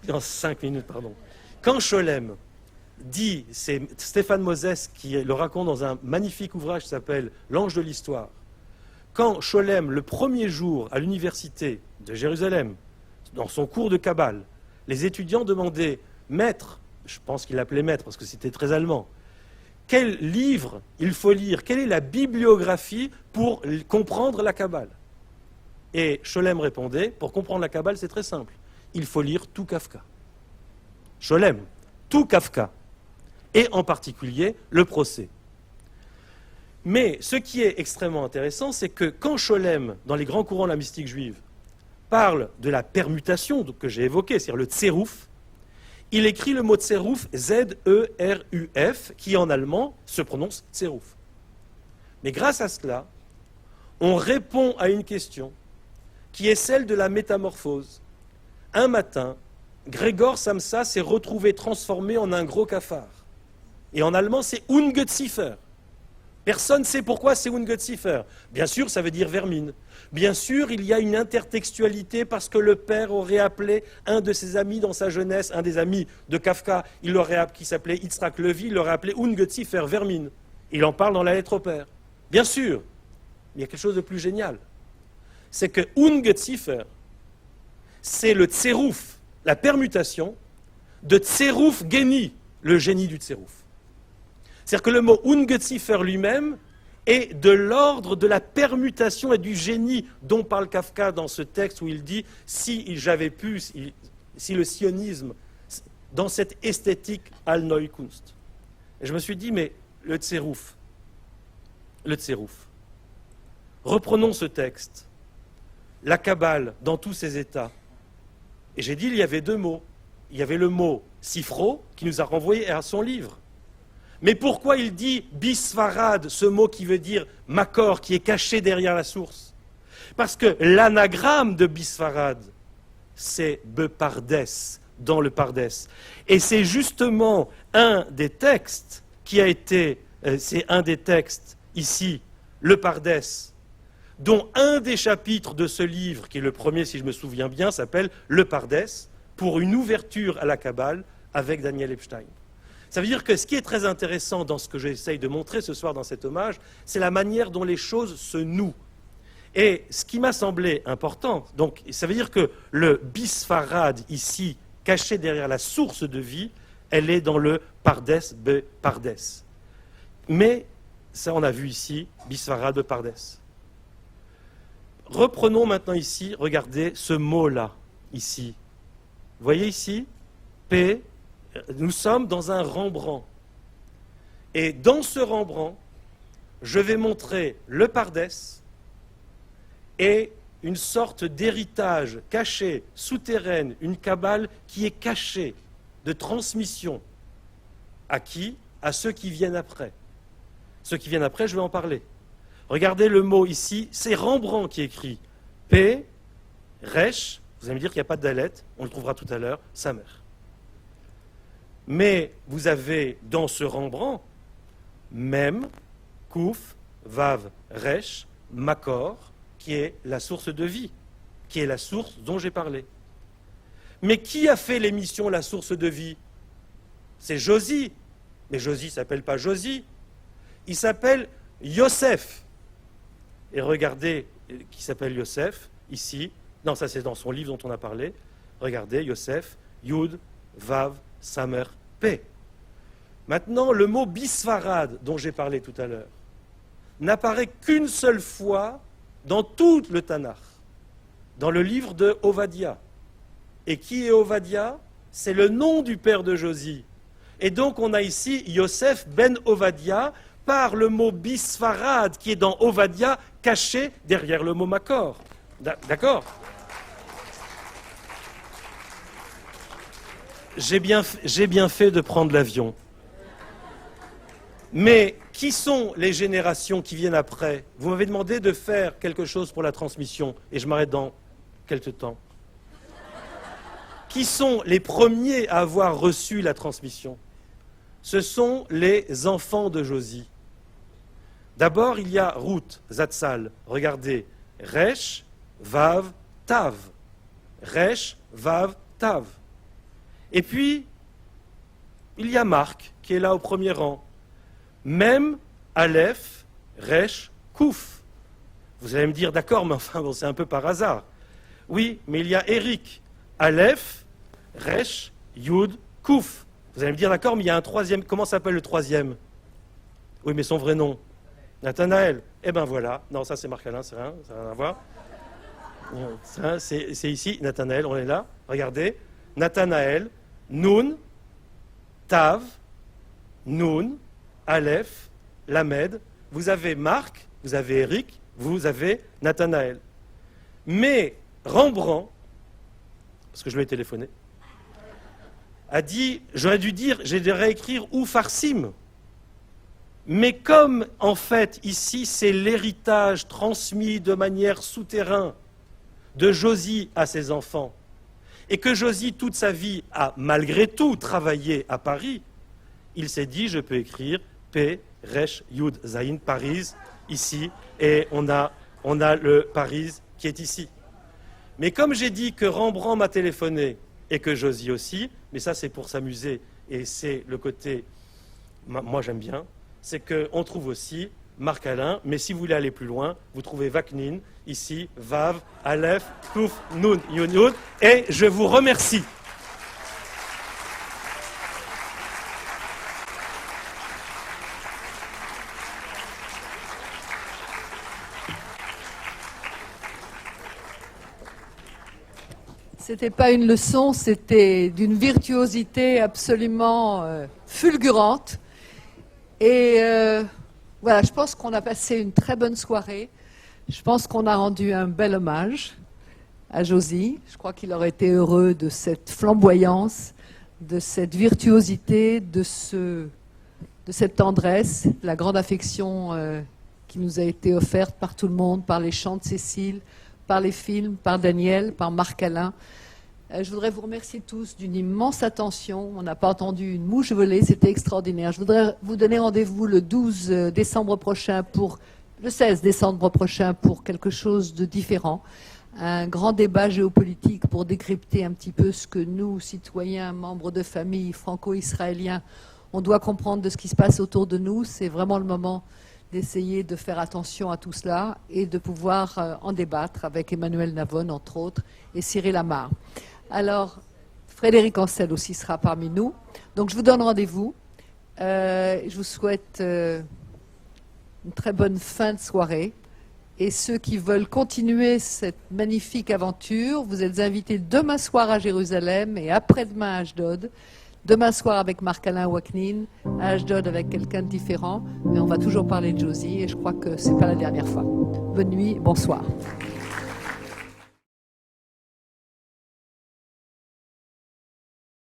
Dans 5 minutes, pardon. Quand Scholem dit, c'est Stéphane Moses qui le raconte dans un magnifique ouvrage qui s'appelle L'Ange de l'Histoire, quand Scholem, le premier jour à l'université de Jérusalem, dans son cours de Kabbale, les étudiants demandaient « Maître », je pense qu'il l'appelait maître parce que c'était très allemand, quel livre il faut lire, quelle est la bibliographie pour comprendre la Kabbale? Et Scholem répondait, pour comprendre la Kabbale, c'est très simple, il faut lire tout Kafka. Scholem, tout Kafka, et en particulier le procès. Mais ce qui est extrêmement intéressant, c'est que quand Scholem, dans les grands courants de la mystique juive, parle de la permutation que j'ai évoquée, c'est-à-dire le tserouf, il écrit le mot tserouf, Z-E-R-U-F, qui en allemand se prononce tserouf. Mais grâce à cela, on répond à une question qui est celle de la métamorphose. Un matin, Grégor Samsa s'est retrouvé transformé en un gros cafard. Et en allemand, c'est Ungeziefer. Personne ne sait pourquoi c'est Ungeziefer. Bien sûr, ça veut dire vermine. Bien sûr, il y a une intertextualité parce que le père aurait appelé un de ses amis dans sa jeunesse, un des amis de Kafka, qui s'appelait Yitzhak Levy, il l'aurait appelé Ungeziefer, vermine. Il en parle dans la lettre au père. Bien sûr, il y a quelque chose de plus génial. C'est que Ungeziefer, c'est le tserouf, la permutation de tserouf geni, le génie du tserouf. C'est-à-dire que le mot Ungeziefer lui-même est de l'ordre de la permutation et du génie dont parle Kafka dans ce texte où il dit « si j'avais pu, si le sionisme, dans cette esthétique Al-Neukunst ». Et je me suis dit, mais le tserouf, reprenons ce texte, la Kabbale dans tous ses états. Et j'ai dit, il y avait 2 mots. Il y avait le mot « sifro » qui nous a renvoyé à son livre. Mais pourquoi il dit « bisfarad », ce mot qui veut dire « makor », qui est caché derrière la source? Parce que l'anagramme de bisfarad, c'est « bepardes », dans le Pardes. Et c'est justement un des textes qui a été, c'est un des textes ici, le Pardes, dont un des chapitres de ce livre, qui est le premier si je me souviens bien, s'appelle le Pardes, pour une ouverture à la Kabbale avec Daniel Epstein. Ça veut dire que ce qui est très intéressant dans ce que j'essaye de montrer ce soir dans cet hommage, c'est la manière dont les choses se nouent. Et ce qui m'a semblé important, donc ça veut dire que le bisfarad ici, caché derrière la source de vie, elle est dans le Pardes be Pardes. Mais ça on a vu ici, bisfarad be Pardes. Reprenons maintenant ici, regardez ce mot-là, ici. Vous voyez ici, P. Nous sommes dans un Rembrandt. Et dans ce Rembrandt, je vais montrer le Pardes et une sorte d'héritage caché, souterraine, une Kabbale qui est cachée, de transmission. À qui? à ceux qui viennent après. Ceux qui viennent après, je vais en parler. Regardez le mot ici, c'est Rembrandt qui écrit P, Resh, vous allez me dire qu'il n'y a pas de dalet, on le trouvera tout à l'heure, Samer. Mais vous avez dans ce Rembrandt, Mem, Kouf, Vav, Resh, Makor, qui est la source de vie, qui est la source dont j'ai parlé. Mais qui a fait l'émission La source de vie? C'est Josie. Mais Josie ne s'appelle pas Josie. Il s'appelle Yosef. Et regardez qui s'appelle Yosef, ici. Non, ça c'est dans son livre dont on a parlé. Regardez, Yosef, Yud, Vav, Samer, P. Maintenant, le mot bisfarad, dont j'ai parlé tout à l'heure, n'apparaît qu'une seule fois dans tout le Tanakh, dans le livre de Ovadia. Et qui est Ovadia? C'est le nom du père de Josie. Et donc on a ici Yosef ben Ovadia par le mot bisfarad qui est dans Ovadia caché derrière le mot Makor. D'accord? J'ai bien fait de prendre l'avion. Mais qui sont les générations qui viennent après? Vous m'avez demandé de faire quelque chose pour la transmission, et je m'arrête dans quelques temps. Qui sont les premiers à avoir reçu la transmission? Ce sont les enfants de Josie. D'abord, il y a Ruth, Zatzal. Regardez, Resh, Vav, Tav. Resh, Vav, Tav. Et puis, il y a Marc, qui est là au premier rang. Mem, Aleph, Resh, Kouf. Vous allez me dire, d'accord, mais enfin, bon, c'est un peu par hasard. Oui, mais il y a Eric, Aleph, Resh, Yud, Kouf. Vous allez me dire, d'accord, mais il y a un troisième. Comment s'appelle le troisième? Oui, mais son vrai nom? Nathanaël. Eh bien voilà. Non, ça c'est Marc-Alain, c'est rien, ça n'a rien à voir. Ça, c'est ici, Nathanaël, on est là. Regardez. Nathanaël, Nun, Tav, Nun, Aleph, Lamed. Vous avez Marc, vous avez Eric, vous avez Nathanaël. Mais Rembrandt, parce que je lui ai téléphoné, a dit, j'aurais dû dire, j'ai dû réécrire ou Farsim. Mais comme, en fait, ici, c'est l'héritage transmis de manière souterraine de Josie à ses enfants, et que Josie, toute sa vie, a malgré tout travaillé à Paris, il s'est dit, je peux écrire P, Resh, Yud, Zayin, Paris, ici, et on a le Paris qui est ici. Mais comme j'ai dit que Rembrandt m'a téléphoné, et que Josie aussi, mais ça c'est pour s'amuser, et c'est le côté, moi j'aime bien, c'est qu'on trouve aussi Marc-Alain, mais si vous voulez aller plus loin, vous trouvez Vaknin, ici, Vav, Aleph, Kouf, Nun, Yun, Yud, et je vous remercie. C'était pas une leçon, c'était d'une virtuosité absolument fulgurante. Et voilà, je pense qu'on a passé une très bonne soirée. Je pense qu'on a rendu un bel hommage à Josie. Je crois qu'il aurait été heureux de cette flamboyance, de cette virtuosité, de cette tendresse, de la grande affection qui nous a été offerte par tout le monde, par les chants de Cécile, par les films, par Daniel, par Marc-Alain. Je voudrais vous remercier tous d'une immense attention. On n'a pas entendu une mouche voler, c'était extraordinaire. Je voudrais vous donner rendez-vous le 12 décembre prochain le 16 décembre prochain pour quelque chose de différent. Un grand débat géopolitique pour décrypter un petit peu ce que nous, citoyens, membres de famille franco-israéliens, on doit comprendre de ce qui se passe autour de nous. C'est vraiment le moment d'essayer de faire attention à tout cela et de pouvoir en débattre avec Emmanuel Navon, entre autres, et Cyril Amar. Alors, Frédéric Ancel aussi sera parmi nous. Donc, je vous donne rendez-vous. Je vous souhaite une très bonne fin de soirée. Et ceux qui veulent continuer cette magnifique aventure, vous êtes invités demain soir à Jérusalem et après-demain à Ashdod. Demain soir avec Marc-Alain Waknin, à Ashdod avec quelqu'un de différent. Mais on va toujours parler de Josie et je crois que ce n'est pas la dernière fois. Bonne nuit, bonsoir.